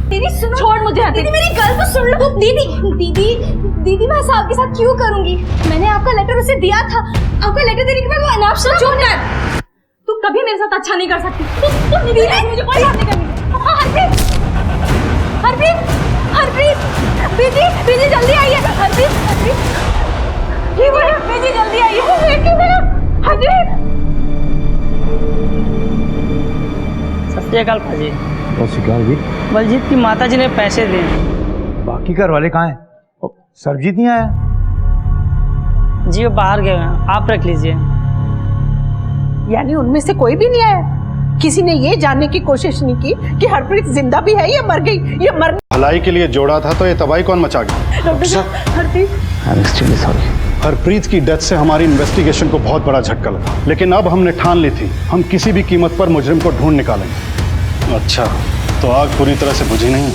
दीदी सुनो, छोड़ मुझे। दीदी मेरी गल तो सुन लो। दीदी दीदी दीदी मैं ऐसा आपके साथ क्यों करूंगी? मैंने आपका लेटर उसे दिया था। आपका लेटर देने के बाद वो अनाप शनाप चुप कर। तू कभी मेरे साथ अच्छा नहीं कर सकती। तू दीदी मुझे कोई बात नहीं करनी। हरप्रीत हरप्रीत हरप्रीत दीदी दीदी जल्दी आइए। हरप्रीत हरप्रीत ये वो दीदी जल्दी आइए। हरप्रीत सत श्री अकाल भाजी। शिकार जी, बलजीत की माताजी ने पैसे दिए। बाकी घर वाले कहाँ हैं? सरजीत नहीं आया? जी वो बाहर गए हैं, आप रख लीजिए। यानी उनमें से कोई भी नहीं आया? किसी ने ये जानने की कोशिश नहीं की कि हरप्रीत जिंदा भी है या मर गई? ये मर भलाई के लिए जोड़ा था तो ये तबाही कौन मचा गया? डॉक्टर साहब हरप्रीत हरप्रीत की डेथ से हमारी इन्वेस्टिगेशन को बहुत बड़ा झटका लगा, लेकिन अब हमने ठान ली थी हम किसी भी कीमत पर मुजरिम को ढूंढ निकालेंगे। अच्छा, तो आग पूरी तरह से बुझी नहीं?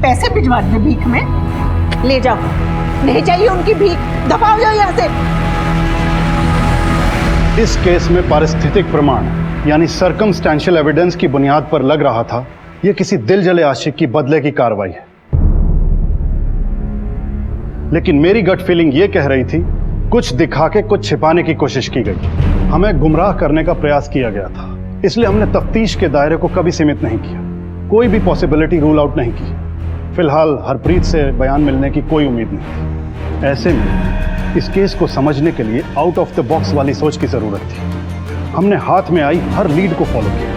पैसे भिजवा दे भीख में, ले जाओ। नहीं चाहिए उनकी भीख, दफा हो जाओ यहाँ से। इस केस में पारिस्थितिक प्रमाण यानी सर्कमस्टेंशियल एविडेंस की बुनियाद पर लग रहा था यह किसी दिल जले आशिक की बदले की कार्रवाई है, लेकिन मेरी गट फीलिंग यह कह रही थी कुछ दिखा के कुछ छिपाने की कोशिश की गई, हमें गुमराह करने का प्रयास किया गया था। इसलिए हमने तफ्तीश के दायरे को कभी सीमित नहीं किया, कोई भी पॉसिबिलिटी रूल आउट नहीं की। फिलहाल हरप्रीत से बयान मिलने की कोई उम्मीद नहीं थी। ऐसे में इस केस को समझने के लिए आउट ऑफ द बॉक्स वाली सोच की जरूरत थी। हमने हाथ में आई हर लीड को फॉलो किया।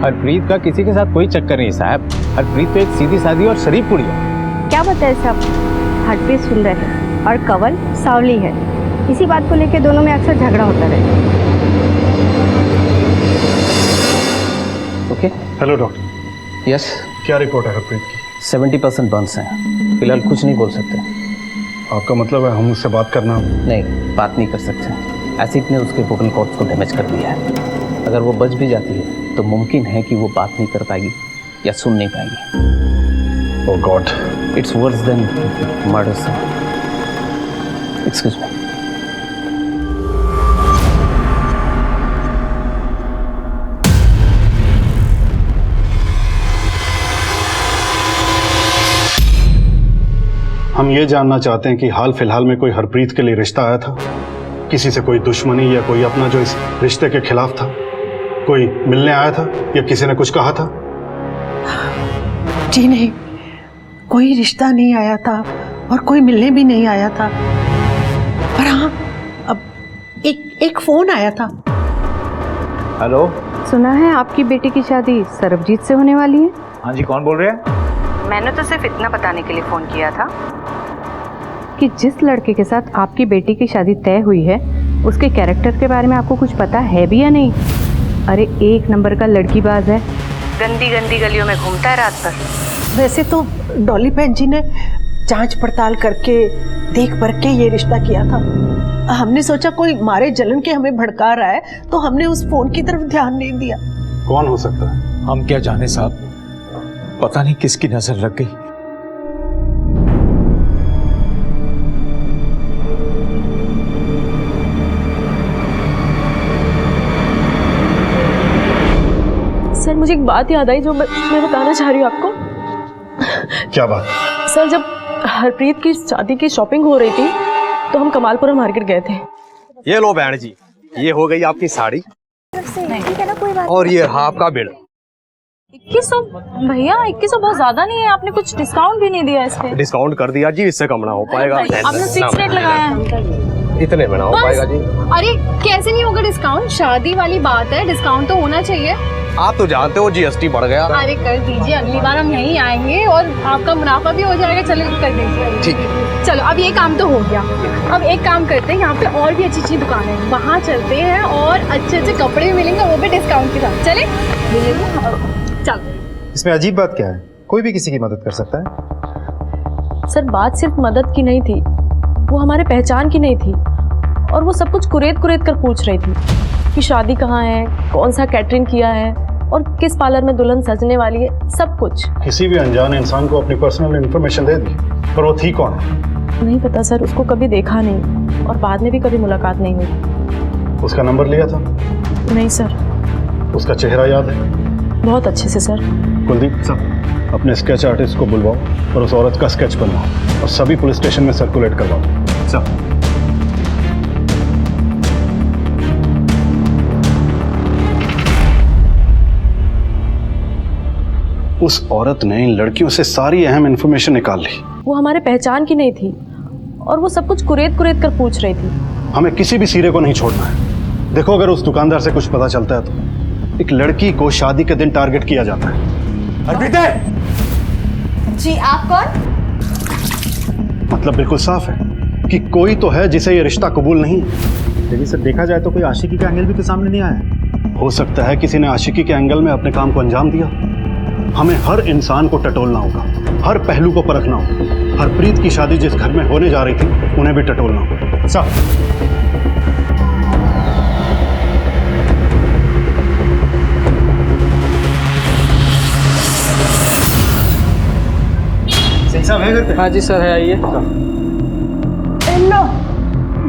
हरप्रीत का किसी के साथ कोई चक्कर नहीं साहब। हरप्रीत तो एक सीधी सादी और शरीफ कुड़ी है। क्या बताए सब? हरप्रीत सुंदर है और कंवल सावली है। इसी बात को लेकर दोनों में अक्सर झगड़ा होता रहे। ओके। Hello doctor. यस। क्या रिपोर्ट है हरप्रीत की? 70% बर्न्स हैं। फिलहाल कुछ नहीं बोल सकते। आपका मतलब है हम उससे बात करना? नहीं, बात नहीं कर सकते। एसिड ने उसके वोकल कॉर्ड्स को डैमेज कर दिया है। अगर वो बच भी जाती है तो मुमकिन है कि वो बात नहीं कर पाएगी या सुन नहीं पाएगी। Oh God, it's worse than murder sir. Excuse me. हम ये जानना चाहते हैं कि हाल फिलहाल में कोई हरप्रीत के लिए रिश्ता आया था? किसी से कोई दुश्मनी या कोई अपना जो इस रिश्ते के खिलाफ था? कोई मिलने आया था या किसी ने कुछ कहा था? जी नहीं, कोई रिश्ता नहीं आया था और कोई मिलने भी नहीं आया था। पर हाँ, अब एक फोन आया था। हेलो। सुना है आपकी बेटी की शादी सरबजीत से होने वाली है? हाँ जी, कौन बोल रहे हैं? मैंने तो सिर्फ इतना बताने के लिए फोन किया था कि जिस लड़के के साथ आपकी बेटी की शादी तय हुई है उसके कैरेक्टर के बारे में आपको कुछ पता है भी या नहीं? अरे एक नंबर का लड़कीबाज है, गंदी गंदी गलियों में घूमता है रात भर। वैसे तो डॉली बहन जी ने जांच पड़ताल करके देख परख के ये रिश्ता किया था। हमने सोचा कोई मारे जलन के हमें भड़का रहा है तो हमने उस फोन की तरफ ध्यान नहीं दिया। कौन हो सकता है? हम क्या जाने साहब, पता नहीं किसकी नजर लग गई। सर मुझे एक बात याद आई जो मैं बताना चाह रही हूँ आपको। क्या बात? सर जब हरप्रीत की शादी की शॉपिंग हो रही थी तो हम कमालपुरा मार्केट गए थे। ये लो बहन जी, ये हो गई आपकी साड़ी ठीक है ना, कोई बात और ये रहा आपका बिल। 2100 भैया, 2100 बहुत ज्यादा नहीं है, आपने कुछ डिस्काउंट भी नहीं दिया इस पे। डिस्काउंट कर दिया जी, इससे कम ना हो पाएगा। आपने 6 रेट लगाया है। इतने में ना हो पाएगा जी। अरे कैसे नहीं होगा डिस्काउंट, शादी वाली बात है, डिस्काउंट तो होना चाहिए। आप तो जानते हो जीएसटी बढ़ गया। अरे कर दीजिए, अगली बार हम यहीं आएंगे और आपका मुनाफा भी हो जाएगा। चलो कर दीजिए। ठीक है। चलो अब ये काम तो हो गया, अब एक काम करते हैं, यहाँ पे और भी अच्छी अच्छी दुकान है, वहाँ चलते हैं और अच्छे अच्छे कपड़े भी मिलेंगे, वो भी डिस्काउंट के साथ। चले चलो। इसमें अजीब बात क्या है, कोई भी किसी की मदद कर सकता है। सर बात सिर्फ मदद की नहीं थी, वो हमारे पहचान की नहीं थी, और वो सब कुछ कुरेद कुरेद कर पूछ रही थी कि शादी कहाँ है, कौन सा कैटरिंग किया है और किस पार्लर में दुल्हन सजने वाली है, सब कुछ। किसी भी अनजान इंसान को अपनी पर्सनल इन्फॉर्मेशन दे दी, पर वो थी कौन? नहीं पता सर, उसको कभी देखा नहीं और बाद में भी कभी मुलाकात नहीं हुई। उसका नंबर लिया था? नहीं सर। उसका चेहरा याद है? बहुत अच्छे से सर। कुलदीप सर, अपने स्केच आर्टिस्ट को बुलवाओ और उस औरत का स्केच बनवाओ और सभी पुलिस स्टेशन में सर्कुलेट करवाओ। सर उस औरत ने इन लड़कियों से सारी अहम इंफॉर्मेशन निकाल ली। वो हमारे पहचान की नहीं थी और वो सब कुछ कुरेद कुरेद कर पूछ रही थी। हमें किसी भी सिरे को नहीं छोड़ना है। देखो, अगर उस दुकानदार से कुछ पता चलता है तो एक लड़की को शादी के दिन टारगेट किया जाता है। अर्पिता जी, आप कौन? मतलब बिल्कुल साफ है कि कोई तो है जिसे ये रिश्ता कबूल नहीं है। लेकिन सर देखा जाए तो कोई आशिकी का एंगल भी तो सामने नहीं आया। हो सकता है किसी ने आशिकी के एंगल में अपने काम को अंजाम दिया। हमें हर इंसान को टटोलना होगा, हर पहलू को परखना होगा। हरप्रीत की शादी जिस घर में होने जा रही थी उन्हें भी टटोलना होगा। साहब साहब है घर पे? हाँ जी सर है, आइए। लो,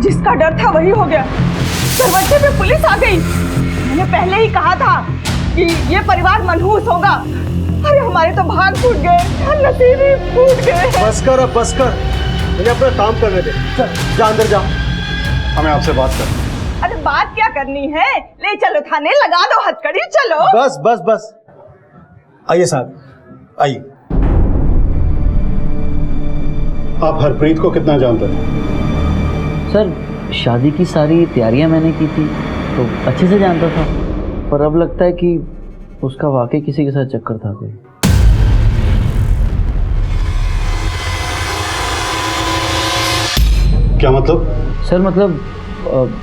जिसका डर था वही हो गया, दरवाजे पे पुलिस आ गई। मैंने पहले ही कहा था कि ये परिवार मनहूस होगा। अरे हमारे तो भाग फूट गए, नसीब ही फूट गए। बस कर, अब बस कर, मुझे अपना काम करने दे। जा अंदर जा, हमें आपसे बात करनी। अरे बात क्या करनी है, ले चलो थाने, लगा दो हथकड़ी, चलो। बस बस बस, आइए साहब, आइए। आप हरप्रीत को कितना जानते थे? सर शादी की सारी तैयारियां मैंने की थी तो अच्छे से जानता था, पर अब लगता है कि उसका वाकई किसी के साथ चक्कर था कोई। क्या मतलब? सर मतलब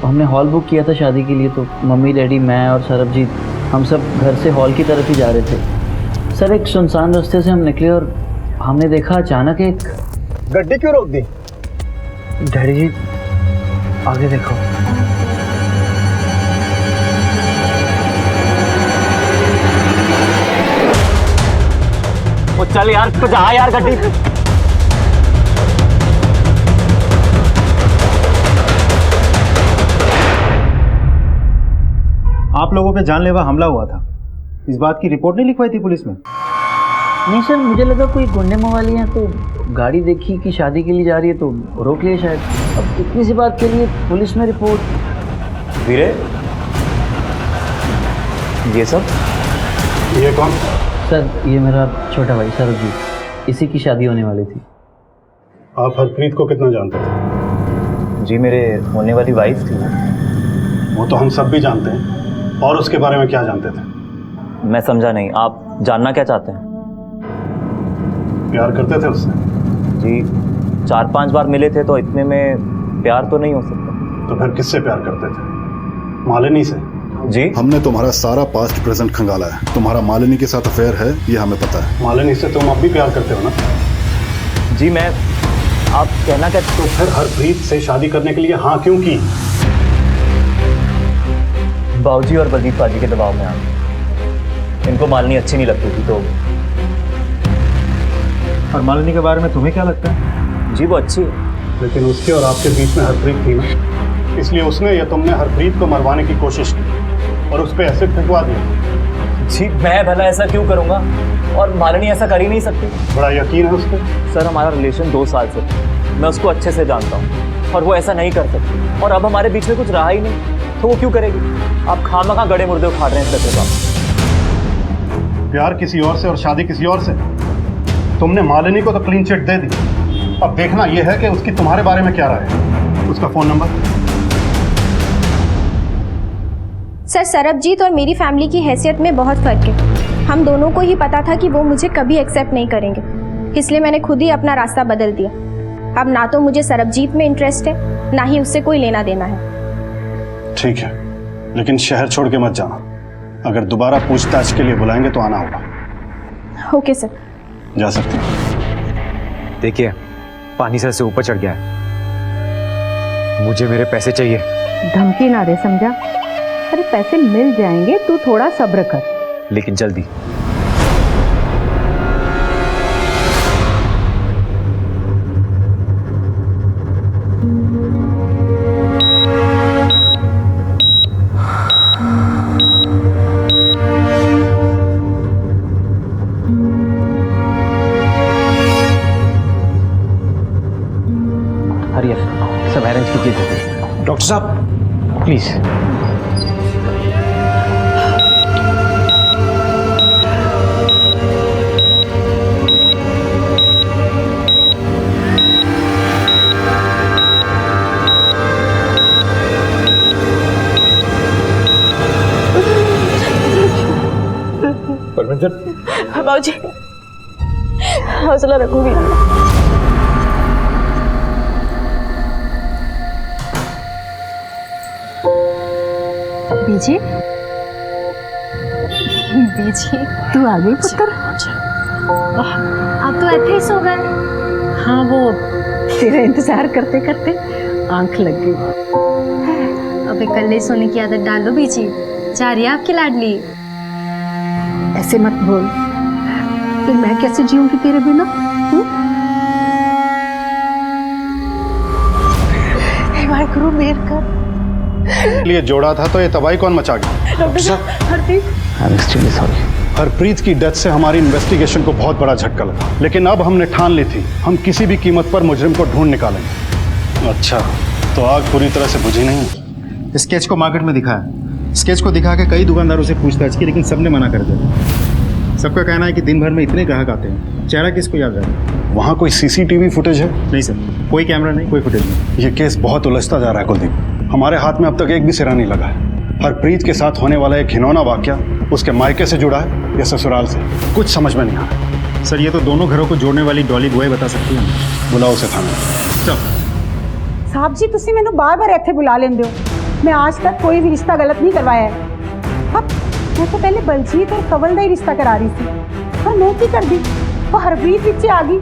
हमने हॉल बुक किया था शादी के लिए, तो मम्मी डैडी मैं और सरबजीत हम सब घर से हॉल की तरफ ही जा रहे थे। सर एक सुनसान रास्ते से हम निकले और हमने देखा अचानक एक गड्डी क्यों रोक दी? डैडी जी आगे देखो। वो चल यार, जा यार गड्डी। आप लोगों पे जानलेवा हमला हुआ था, इस बात की रिपोर्ट नहीं लिखवाई थी पुलिस में? नहीं सर, मुझे लगा कोई गुंडे मवाली हैं तो गाड़ी देखी कि शादी के लिए जा रही है तो रोक लिया शायद। अब इतनी सी बात के लिए पुलिस में रिपोर्ट। वीरे, ये सब? ये कौन? सर ये मेरा छोटा भाई सरबजीत, इसी की शादी होने वाली थी। आप हरप्रीत को कितना जानते थे? जी मेरे होने वाली वाइफ थी। वो तो हम सब भी जानते हैं, और उसके बारे में क्या जानते थे? मैं समझा नहीं, आप जानना क्या चाहते हैं? प्यार करते थे उससे? जी 4-5 बार मिले थे, तो इतने में प्यार तो नहीं हो सकता। तो फिर किससे प्यार करते थे? मालिनी से? जी हमने तुम्हारा सारा पास्ट प्रेजेंट खंगाला है, तुम्हारा मालिनी के साथ अफेयर है ये हमें पता है। मालिनी से तुम अब भी प्यार करते हो ना? जी मैं, आप कहना क्या? तो फिर हरप्रीत से शादी करने के लिए हाँ क्यों की? बाबूजी और बलजीत पाजी के दबाव में आ गए। इनको मालिनी अच्छी नहीं लगती थी तो। और मालिनी के बारे में तुम्हें क्या लगता है? जी वो अच्छी है, लेकिन उसके और आपके बीच में हरप्रीत थी ना, इसलिए उसने या तुमने हरप्रीत को मरवाने की कोशिश की और उस पर एसिड फेंकवा दिया। जी मैं भला ऐसा क्यों करूँगा, और मालिनी ऐसा कर ही नहीं सकती। बड़ा यकीन है उस पर? सर हमारा रिलेशन 2 साल से, मैं उसको अच्छे से जानता हूँ और वो ऐसा नहीं कर सकती, और अब हमारे बीच में कुछ रहा ही नहीं। तो वो क्यों करेगी? आप खामखा गड़े मुर्दे उखाड़ रहे हैं इस लड़के को। प्यार किसी और से और शादी किसी और से। तुमने मालिनी को तो क्लीन चिट दे दी, अब देखना यह है कि उसकी तुम्हारे बारे में क्या राय है। उसका फोन नंबर? सर, सरबजीत और मेरी फैमिली की हैसियत में बहुत फ़र्क है। हम दोनों को ही पता था कि वो मुझे कभी एक्सेप्ट नहीं करेंगे, इसलिए मैंने खुद ही अपना रास्ता बदल दिया। अब ना तो मुझे सरबजीत में इंटरेस्ट है, ना ही उससे कोई लेना देना है। ठीक है, लेकिन शहर छोड़ के मत जाना। अगर दोबारा पूछताछ के लिए बुलाएंगे तो आना होगा। Okay sir. जा सकते हैं। देखिए, पानी सर से ऊपर चढ़ गया है, मुझे मेरे पैसे चाहिए। धमकी ना दे, समझा? अरे पैसे मिल जाएंगे, तू थोड़ा सब्र कर। लेकिन जल्दी। हरियर सब अरेंज कीजिए। डॉक्टर साहब प्लीज। बाबूजी, हौसला रखूंगी। बीजी, बीजी, तू आ गई पुत्र? अब तो ऐसे ही सो गए। हाँ, वो तेरा इंतजार करते करते आंख लग गई। अब इकल्ले सोने की आदत डालो बीजी, जा रही है आपकी लाडली। ऐसे मत बोल, फिर मैं कैसे जीऊंगी तेरे बिना? वाहिगुरु मेहर कर। लिए जोड़ा था तो ये तबाही कौन मचा गया? डॉक्टर साहब, Harpreet. I am extremely sorry. Harpreet की डेथ से हमारी इन्वेस्टिगेशन को बहुत बड़ा झटका लगा, लेकिन अब हमने ठान ली थी हम किसी भी कीमत पर मुजरिम को ढूंढ निकालेंगे। अच्छा, तो आग पूरी तरह से बुझी नहीं? स्केच को मार्केट में दिखाया, स्केच को दिखा के कई दुकानदारों से पूछताछ की, लेकिन सबने मना कर दिया। सबका कहना है कि दिन भर में इतने ग्राहक आते हैं, चेहरा किसको याद रहे? वहाँ कोई सीसीटीवी फुटेज है? नहीं सर, कोई कैमरा नहीं, कोई फुटेज नहीं। ये केस बहुत उलझता जा रहा है कुलदीप। हमारे हाथ में अब तक एक भी सिरा नहीं लगा है। हरप्रीत के साथ होने वाला एक घिनौना वाकया उसके मायके से जुड़ा है या ससुराल से, कुछ समझ में नहीं आ रहा। सर, ये तो दोनों घरों को जोड़ने वाली डॉली बॉय बता सकती है। बुलाओ उसे थाने। चल साहब जी, तुसी मैनू बार बार इत्थे बुला लेंदे हो। मैं आज तक कोई भी रिश्ता गलत नहीं करवाया है। अब मैं तो पहले बलजीत और कवल का ही रिश्ता करा रही थी, पर मैं की कर दी, वो हरप्रीत पीछे आ गई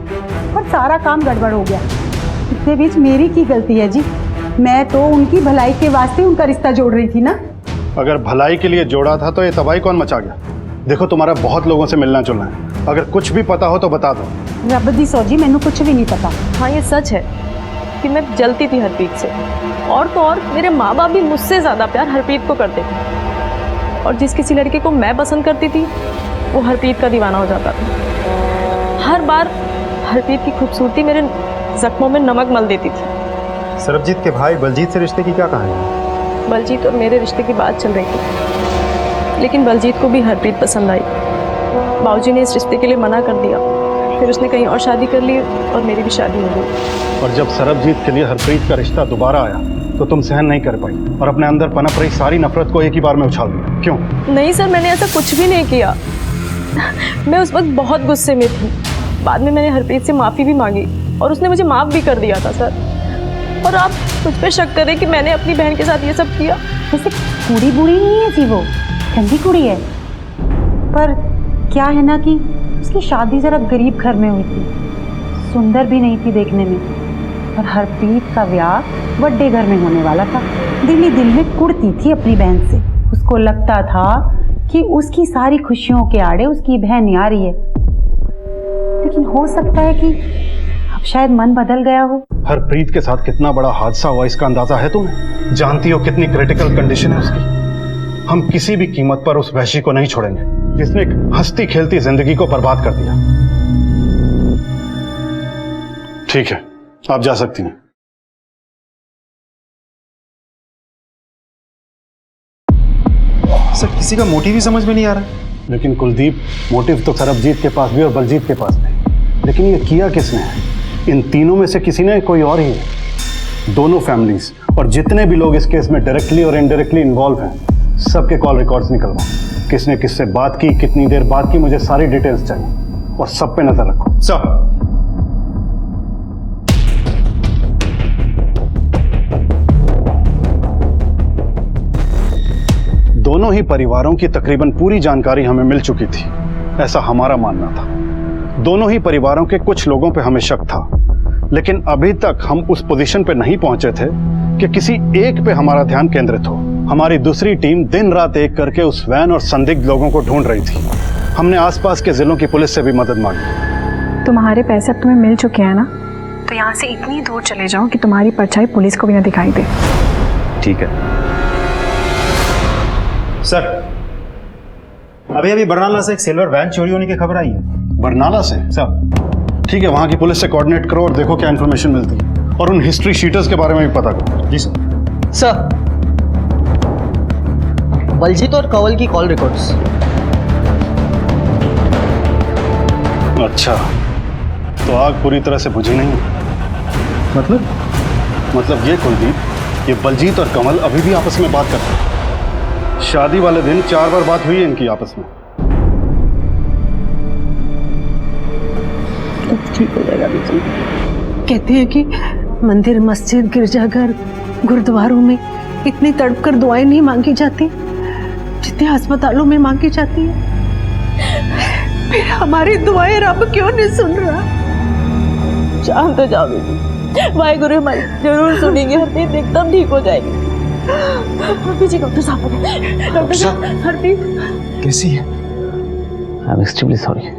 और सारा काम गड़बड़ हो गया। इसके बीच मेरी की गलती है जी? मैं तो उनकी भलाई के वास्ते उनका रिश्ता जोड़ रही थी ना। अगर भलाई के लिए जोड़ा था तो ये तबाही कौन मचा गया? देखो, तुम्हारा बहुत लोगों से मिलना जुलना है, अगर कुछ भी पता हो तो बता दो। रब दी सौजी, मैनू कुछ भी नहीं पता। हाँ, ये सच है कि मैं जलती थी हरप्रीत से, और तो और मेरे माँ बाप भी मुझसे ज़्यादा प्यार हरप्रीत को करते थे, और जिस किसी लड़के को मैं पसंद करती थी वो हरप्रीत का दीवाना हो जाता था। हर बार हरप्रीत की खूबसूरती मेरे जख्मों में नमक मल देती थी। सरबजीत के भाई बलजीत से रिश्ते की क्या कहानी है? बलजीत और मेरे रिश्ते की बात चल रही थी, लेकिन बलजीत को भी हरप्रीत पसंद आई। बाबूजी ने इस रिश्ते के लिए मना कर दिया, फिर उसने कहीं और शादी कर ली और मेरी भी शादी हो गई। और जब सरबजीत के लिए हरप्रीत का रिश्ता दोबारा आया तो तुम सहन नहीं कर पाई और अपने अंदर पनप रही सारी नफरत को एक ही बार में उछाल दिया। क्यों? नहीं सर, मैंने ऐसा कुछ भी नहीं किया। मैं उस वक्त बहुत गुस्से में थी। बाद में मैंने हरप्रीत से माफ़ी भी मांगी और उसने मुझे माफ़ भी कर दिया था सर। और आप मुझ पे शक करें कि मैंने अपनी बहन के साथ ये सब किया। वैसे कुड़ी बुरी नहीं है जी, वो ठंडी कुड़ी है, पर क्या है ना कि उसकी शादी जरा गरीब घर में हुई थी, सुंदर भी नहीं थी देखने में, और हरप्रीत का ब्याह बड़े घर में होने वाला था। दिल ही दिल में कुड़ती थी अपनी बहन से। उसको लगता था कि उसकी सारी खुशियों के आड़े उसकी बहन आ रही है, लेकिन हो सकता है कि अब शायद मन बदल गया हो। हरप्रीत के साथ कितना बड़ा हादसा हुआ इसका अंदाजा है तुम्हें? जानती हो कितनी क्रिटिकल कंडीशन है उसकी। हम किसी भी कीमत पर उस वैशी को नहीं छोड़ेंगे जिसने एक हंसती खेलती जिंदगी को बर्बाद कर दिया। ठीक है, आप जा सकती हैं। सर किसी का मोटिव ही समझ में नहीं आ रहा। लेकिन कुलदीप, मोटिव तो सरबजीत के पास भी और बलजीत के पास भी, लेकिन ये किया किसने है? इन तीनों में से किसी ने, कोई और ही है। दोनों फैमिलीज और जितने भी लोग इस केस में डायरेक्टली और इनडायरेक्टली इन्वॉल्व हैं, सबके कॉल रिकॉर्ड्स निकलवाओ। किसने किससे बात की, कितनी देर बात की, मुझे सारी डिटेल्स चाहिए और सब पे नजर रखो। सर दोनों ही परिवारों की तकरीबन पूरी जानकारी हमें मिल चुकी थी, ऐसा हमारा मानना था। दोनों ही परिवारों के कुछ लोगों पे हमें शक था, लेकिन अभी तक हम उस पोजीशन पे नहीं पहुंचे थे कि किसी एक पे हमारा ध्यान केंद्रित हो। हमारी दूसरी टीम दिन रात एक करके उस वैन और संदिग्ध लोगों को ढूंढ रही थी। हमने आसपास के जिलों की पुलिस से भी मदद मांगी। तुम्हारे पैसे अब तुम्हें मिल चुके हैं ना, तो यहाँ से इतनी दूर चले जाओ कि तुम्हारी परछाई पुलिस को भी ना दिखाई दे। ठीक है सर, अभी अभी बरनाला से एक सिल्वर वैन चोरी होने की खबर आई है। बरनाला से? सर ठीक है, वहां की पुलिस से कोऑर्डिनेट करो और देखो क्या इन्फॉर्मेशन मिलती है, और उन हिस्ट्री शीटर्स के बारे में भी पता करो। जी सर। सर, बलजीत और कंवल की कॉल रिकॉर्ड्स। अच्छा, तो आग पूरी तरह से बुझी नहीं? मतलब ये कुलदीप, ये बलजीत और कमल अभी भी आपस में बात करते हैं। शादी वाले दिन 4 बार बात हुई है इनकी आपस में। ठीक हो जाएगा बिल्कुल। कहते हैं कि मंदिर, मस्जिद, गिरजाघर, गुरुद्वारों में इतनी तड़प कर दुआएं नहीं मांगी जाती जितनी अस्पतालों में मांगी जाती है। फिर हमारी दुआएं रब क्यों नहीं सुन रहा? जान तो जाओ बेटी, वाहेगुरु हमारी जरूर सुनेंगे, हरप्रीत एकदम ठीक हो जाएगी। पीछे डॉक्टर साहब आ गए। डॉक्टर साहब, हरप्रीत कैसी है? I am extremely sorry.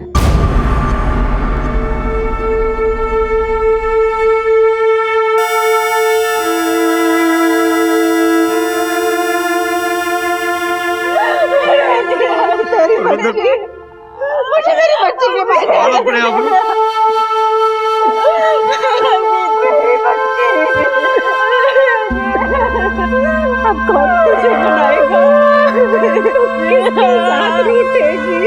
मुझे मेरी बच्ची के अब कौन तुझे बनाएगा? किसके साथ रूठेगी?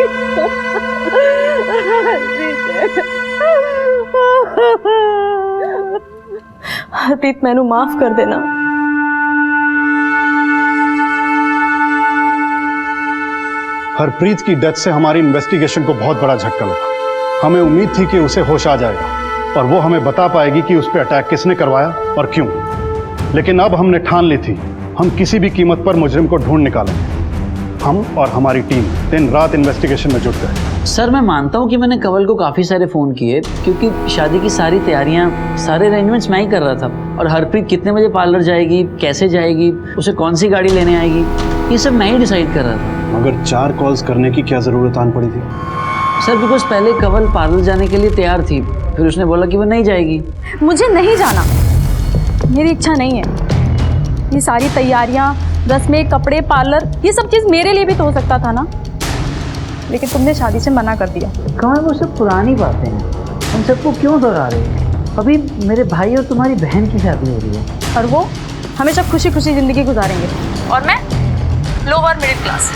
हरप्रीत, मैनू माफ कर देना। हरप्रीत की डेथ से हमारी इन्वेस्टिगेशन को बहुत बड़ा झटका लगा। हमें उम्मीद थी कि उसे होश आ जाएगा और वो हमें बता पाएगी कि उस पर अटैक किसने करवाया और क्यों। लेकिन अब हमने ठान ली थी, हम किसी भी कीमत पर मुजरिम को ढूंढ निकालेंगे। हम और हमारी टीम दिन रात इन्वेस्टिगेशन में जुट गए। सर, मैं मानता हूँ कि मैंने कंवल को काफ़ी सारे फ़ोन किए, क्योंकि शादी की सारी तैयारियाँ, सारे अरेंजमेंट्स मैं ही कर रहा था। और हरप्रीत कितने बजे पार्लर जाएगी, कैसे जाएगी, उसे कौन सी गाड़ी लेने आएगी, ये सब मैं ही डिसाइड कर रहा था। मगर 4 कॉल्स करने की क्या ज़रूरत आन पड़ी थी? सर, बिकॉज पहले कंवल पार्लर जाने के लिए तैयार थी, फिर उसने बोला कि वो नहीं जाएगी। मुझे नहीं जाना, मेरी इच्छा नहीं है। ये सारी तैयारियां, रस्में, कपड़े, पार्लर, ये सब चीज़ मेरे लिए भी तो हो सकता था ना, लेकिन तुमने शादी से मना कर दिया। कहाँ वो सब पुरानी बातें हैं, उन सबको क्यों दोहरा रहे हैं? अभी मेरे भाई और तुम्हारी बहन की शादी हो रही है, और वो हमेशा खुशी खुशी ज़िंदगी गुजारेंगे, और मैं लोअर मिडिल क्लास।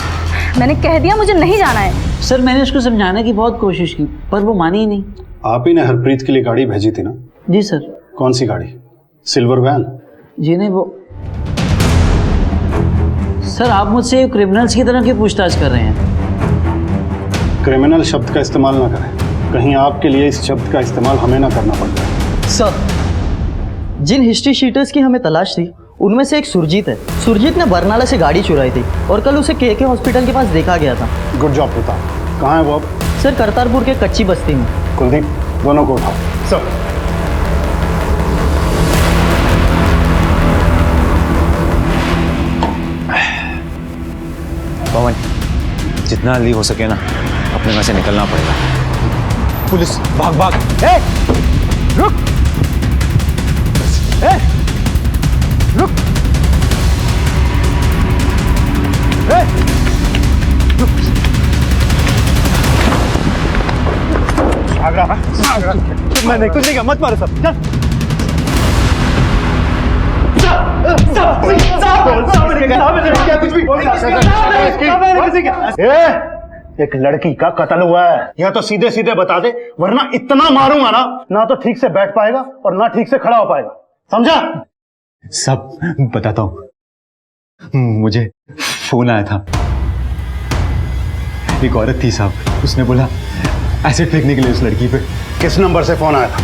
मैंने कह दिया मुझे नहीं जाना है। सर, मैंने उसको समझाने की बहुत कोशिश की, पर वो मानी ही नहीं। आप ही ने हरप्रीत के लिए गाड़ी भेजी थी ना? जी सर। कौन सी गाड़ी? Silver van? जी नहीं, वो सर, आप मुझसे क्रिमिनल्स की तरह क्यों पूछताछ कर रहे हैं? क्रिमिनल शब्द का इस्तेमाल ना करें, कहीं आपके लिए इस शब्द का इस्तेमाल हमें ना करना पड़ जाए। सर, जिन हिस्ट्री शीटर्स की हमें तलाश थी उनमें से एक सुरजीत है। सुरजीत ने बरनाला से गाड़ी चुराई थी और कल उसे के हॉस्पिटल के पास देखा गया था। Good job Pratap. कहाँ है वो अब? सर, करतारपुर के कच्ची बस्ती में। कुलदीप, दोनों को उठाओ। सर, पवन, जितना जल्दी हो सके ना अपने घर से निकलना पड़ेगा। पुलिस, भाग भाग। ए, रुक। ए, रुक। ए, रुक। भाग रहा। मैंने कुछ नहीं कहा, मत मारो सब। चल। साहब, कुछ भी इसकी? एक लड़की का कत्ल हुआ है, या तो सीधे सीधे बता दे, वरना इतना मारूंगा ना तो ठीक से बैठ पाएगा और ना ठीक से खड़ा हो पाएगा, समझा? सब बताता हूँ। मुझे फोन आया था, एक औरत थी साहब, उसने बोला एसिड फेंकने के लिए उस लड़की पे। किस नंबर से फोन आया था?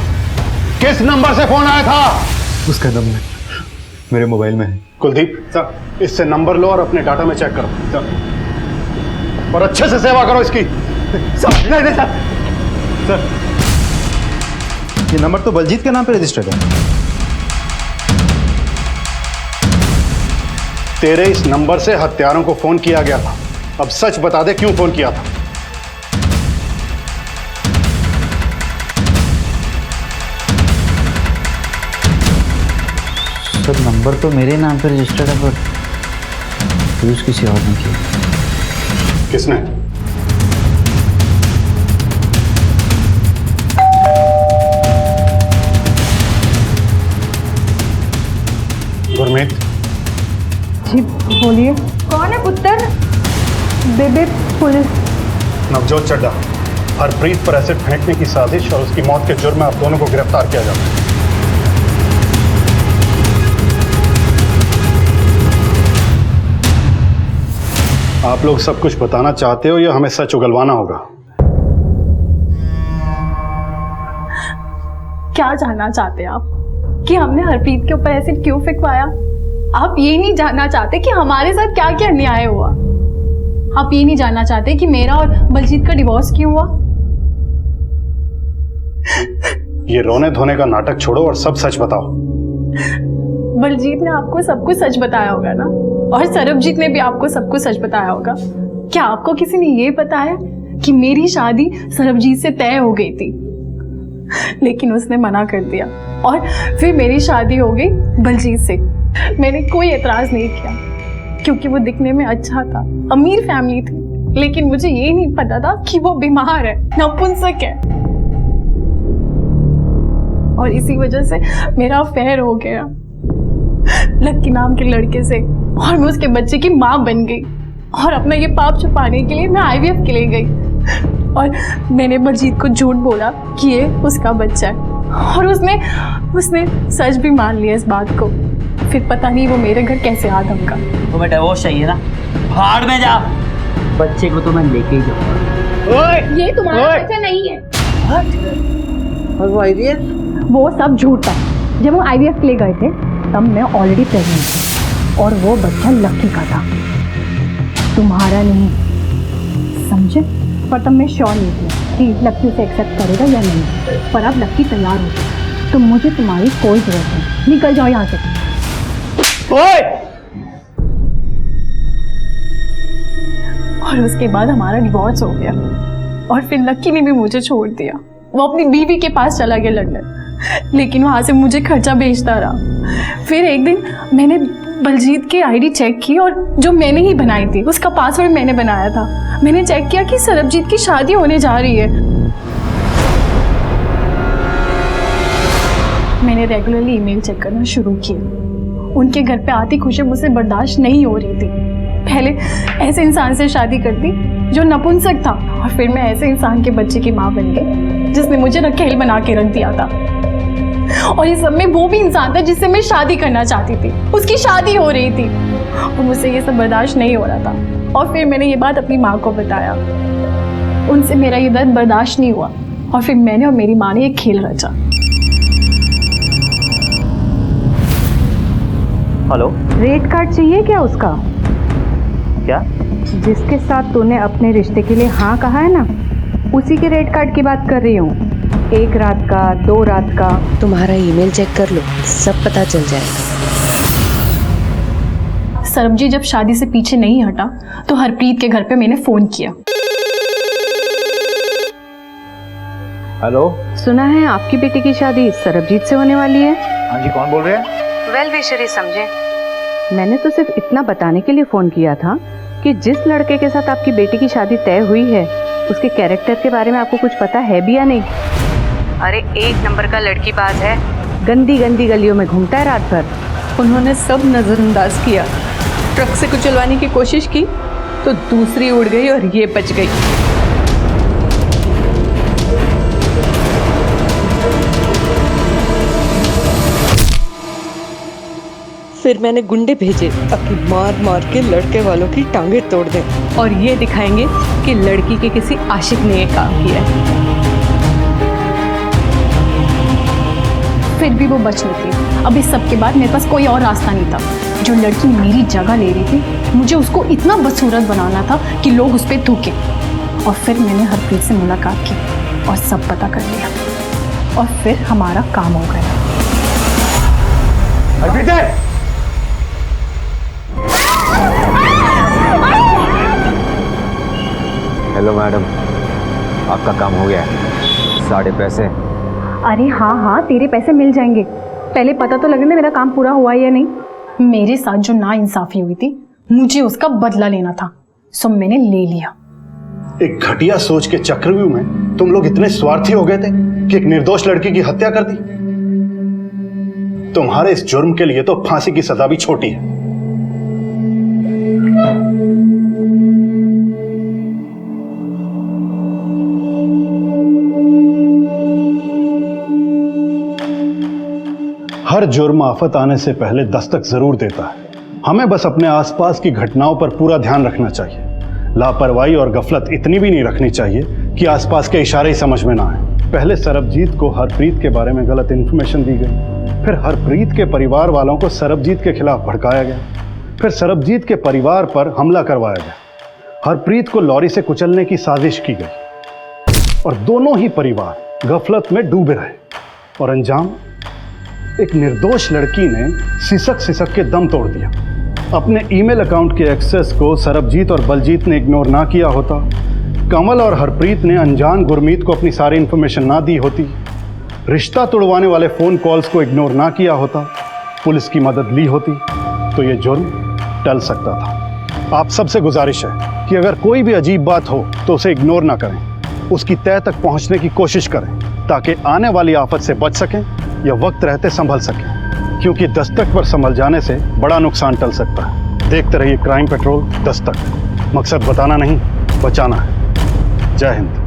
किस नंबर से फोन आया था? उसका नंबर मेरे मोबाइल में है। कुलदीप सर, इससे नंबर लो और अपने डाटा में चेक करो सर, और अच्छे से सेवा करो इसकी। सर नहीं नहीं सर, ये नंबर तो बलजीत के नाम पे रजिस्टर्ड है। तेरे इस नंबर से हत्यारों को फोन किया गया था, अब सच बता दे क्यों फोन किया था? सर नंबर तो मेरे नाम पे रजिस्टर्ड है पर यूज किसी और ने किया। किसने? गुरमीत जी बोलिए। कौन है पुत्र? बेबे पुलिस। नवजोत चड्ढा, हरप्रीत पर एसिड फेंकने की साजिश और उसकी मौत के जुर्म में आप दोनों को गिरफ्तार किया जाता है। आप लोग सब कुछ बताना चाहते हो या हमें सच उगलवाना होगा? क्या जानना चाहते हैं आप कि हमने हरप्रीत के ऊपर एसिड क्यों फेंकवाया? आप ये नहीं जानना चाहते कि हमारे साथ क्या क्या अन्याय हुआ? आप ये नहीं जानना चाहते कि मेरा और बलजीत का डिवोर्स क्यों हुआ? ये रोने धोने का नाटक छोड़ो और सब सच बताओ। बलजीत ने आपको सब कुछ सच बताया होगा ना, और सरबजीत ने भी आपको सब कुछ सच बताया होगा। क्या आपको किसी ने ये बताया कि मेरी शादी सरबजीत से तय हो गई थी? लेकिन उसने मना कर दिया और फिर मेरी शादी हो गई बलजीत से। मैंने कोई एतराज नहीं किया क्योंकि वो दिखने में अच्छा था, अमीर फैमिली थी, लेकिन मुझे ये नहीं पता था कि वो बीमार है, नपुंसक है, और इसी वजह से मेरा अफेयर हो गया लक्की नाम के लड़के से, और मैं उसके बच्चे की माँ बन गई। और अपना ये पाप छुपाने के लिए मैं IVF के लिए गई और मैंने बलजीत को झूठ बोला कि ये उसका बच्चा है, और उसने सच भी मान लिया इस बात को। फिर पता नहीं वो मेरे घर कैसे आ धमका। तुम्हें डिवोर्स चाहिए ना, भाड़ में जा, बच्चे को तो मैं लेके ही जाऊंगा। ये तुम्हारा बच्चा नहीं है। वो सब झूठ था। जब हम IVF के लिए गए थे तब मैं ऑलरेडी प्रेग्नेंट थी और वो बच्चा लक्की का था, तुम्हारा नहीं, समझे? पर तब मैं श्योर नहीं थी कि लक्की उसे एक्सेप्ट करेगा या नहीं। पर अब लक्की तैयार हो गई तो मुझे तुम्हारी कोई जरूरत नहीं। निकल जाओ यहाँ से। और उसके बाद हमारा डिवोर्स हो गया और फिर लक्की ने भी मुझे छोड़ दिया। वो अपनी बीवी के पास चला गया लंदन, लेकिन वहाँ से मुझे खर्चा भेजता रहा। फिर एक दिन मैंने बलजीत की आईडी चेक की और जो मैंने ही बनाई थी, उसका पासवर्ड मैंने बनाया था। मैंने चेक किया कि सरबजीत की शादी होने जा रही है। मैंने रेगुलरली ईमेल चेक करना शुरू किया। उनके घर पे आती खुशी मुझसे बर्दाश्त नहीं हो रही थी। पहले ऐसे इंसान से शादी करती जो नपुंसक था, और फिर मैं ऐसे इंसान के बच्चे की माँ बन गई जिसने मुझे रखेल बना के रख दिया था। और इस सब में वो भी इंसान था जिससे मैं शादी करना चाहती थी, उसकी शादी हो रही थी और मुझसे ये सब बर्दाश्त नहीं हो रहा था। और फिर मैंने ये बात अपनी माँ को बताया। उनसे मेरा ये दर्द बर्दाश्त नहीं हुआ और फिर मैंने और मेरी माँ ने एक खेल रचा। हेलो, रेट कार्ड चाहिए क्या उसका? क्या? जिसके साथ तूने अपने रिश्ते के लिए हाँ कहा है ना, उसी के रेट कार्ड की बात कर रही हूँ। 1 रात का, 2 रात का। तुम्हारा ईमेल चेक कर लो, सब पता चल जाएगा। सरबजीत जब शादी से पीछे नहीं हटा तो हरप्रीत के घर पे मैंने फोन किया। हेलो, सुना है आपकी बेटी की शादी सरबजीत से होने वाली है। हाँ जी, कौन बोल रहे हैं? वेल विशर समझे। मैंने तो सिर्फ इतना बताने के लिए फोन किया था कि जिस लड़के के साथ आपकी बेटी की शादी तय हुई है उसके कैरेक्टर के बारे में आपको कुछ पता है भी या नहीं? अरे 1 नंबर का लड़कीबाज है, गंदी गंदी गलियों में घूमता है रात भर। उन्होंने सब नज़रअंदाज किया, ट्रक से कुचलवाने की कोशिश की तो दूसरी उड़ गई और ये बच गई। फिर मैंने गुंडे भेजे ताकि मार मार के लड़के वालों की टांगे तोड़ दें और ये दिखाएंगे कि लड़की के किसी आशिक ने ये काम किया है। फिर भी वो बच निकली। अब इस सब के बाद मेरे पास कोई और रास्ता नहीं था। जो लड़की मेरी जगह ले रही थी, मुझे उसको इतना बदसूरत बनाना था कि लोग उस पर थूके। और फिर मैंने हरप्रीत से मुलाकात की और सब पता कर लिया और फिर हमारा काम हो गया। हेलो मैडम, आपका काम हो गया है। साढ़े पैसे। अरे हाँ हाँ, तेरे पैसे मिल जाएंगे। पहले पता तो लगे ना मेरा काम पूरा हुआ या नहीं। मेरे साथ जो नाइंसाफी हुई थी, मुझे उसका बदला लेना था, सो मैंने ले लिया। एक घटिया सोच के चक्रव्यूह में तुम लोग इतने स्वार्थी हो गए थे कि एक निर्दोष लड़की की हत्या कर दी। तुम्हारे इस जुर्म के लिए तो फांसी की सजा भी छोटी है। हर जुर्म आफत आने से पहले दस्तक जरूर देता है। हमें बस अपने आसपास की घटनाओं पर पूरा ध्यान रखना चाहिए। लापरवाही और गफलत इतनी भी नहीं रखनी चाहिए कि आसपास के इशारे ही समझ में ना आए। पहले सरबजीत को हरप्रीत के बारे में गलत इन्फॉर्मेशन दी गई, फिर हरप्रीत के परिवार वालों को सरबजीत के खिलाफ भड़काया गया, फिर सरबजीत के परिवार पर हमला करवाया गया। हरप्रीत को लॉरी से कुचलने की साजिश की गई और दोनों ही परिवार गफलत में डूबे रहे। और अंजाम, एक निर्दोष लड़की ने सिसक सिसक के दम तोड़ दिया। अपने ईमेल अकाउंट के एक्सेस को सरबजीत और बलजीत ने इग्नोर ना किया होता, कमल और हरप्रीत ने अनजान गुरमीत को अपनी सारी इंफॉर्मेशन ना दी होती, रिश्ता तोड़वाने वाले फ़ोन कॉल्स को इग्नोर ना किया होता, पुलिस की मदद ली होती, तो ये जुर्म टल सकता था। आप सबसे गुजारिश है कि अगर कोई भी अजीब बात हो तो उसे इग्नोर ना करें, उसकी तह तक पहुंचने की कोशिश करें ताकि आने वाली आफत से बच सकें या वक्त रहते संभल सकें, क्योंकि दस्तक पर संभल जाने से बड़ा नुकसान टल सकता है। देखते रहिए क्राइम पेट्रोल दस्तक। मकसद बताना नहीं, बचाना है। जय हिंद।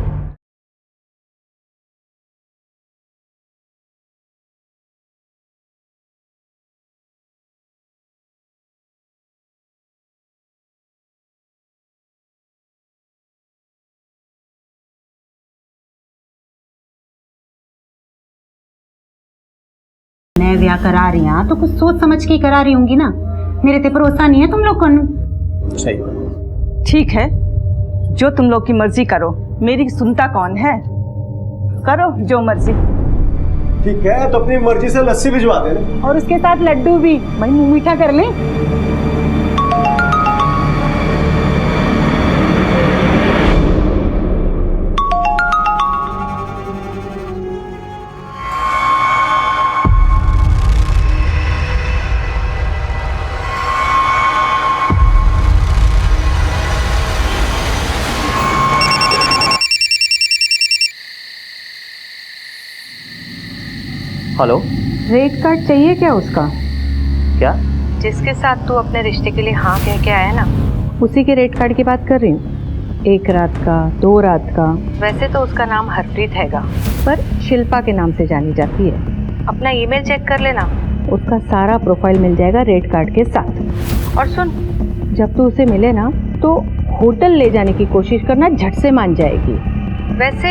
मैं ब्याह करा रही हूँ तो कुछ सोच समझ के करा रही होंगी ना। मेरे ते भरोसा नहीं है तुम लोग को। सही। ठीक है, जो तुम लोग की मर्जी करो, मेरी सुनता कौन है। करो जो मर्जी। ठीक है, तो अपनी मर्जी से लस्सी भिजवा दे और उसके साथ लड्डू भी। भाई मुंह मीठा कर लें। हेलो, रेट कार्ड चाहिए क्या उसका? क्या? जिसके साथ तू अपने रिश्ते के लिए हाँ कह के आया ना, उसी के रेट कार्ड की बात कर रही हूँ। 1 रात का, 2 रात का। वैसे तो उसका नाम हरप्रीत हैगा, पर शिल्पा के नाम से जानी जाती है। अपना ईमेल चेक कर लेना, उसका सारा प्रोफाइल मिल जाएगा रेट कार्ड के साथ। और सुन, जब तू उसे मिले ना तो होटल ले जाने की कोशिश करना, झट से मान जाएगी। वैसे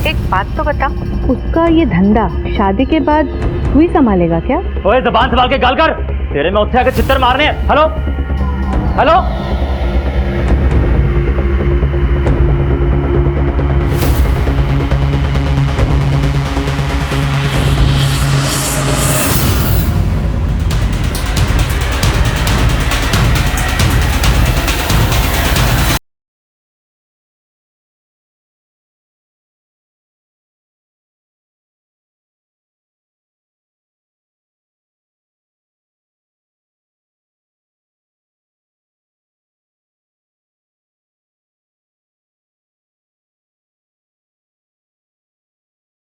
एक बात तो बता, उसका ये धंधा शादी के बाद तू ही संभालेगा क्या? ओए, ज़बान संभाल के गाल कर। तेरे में उत्थे आके चित्तर मारने हैं। Hello hello,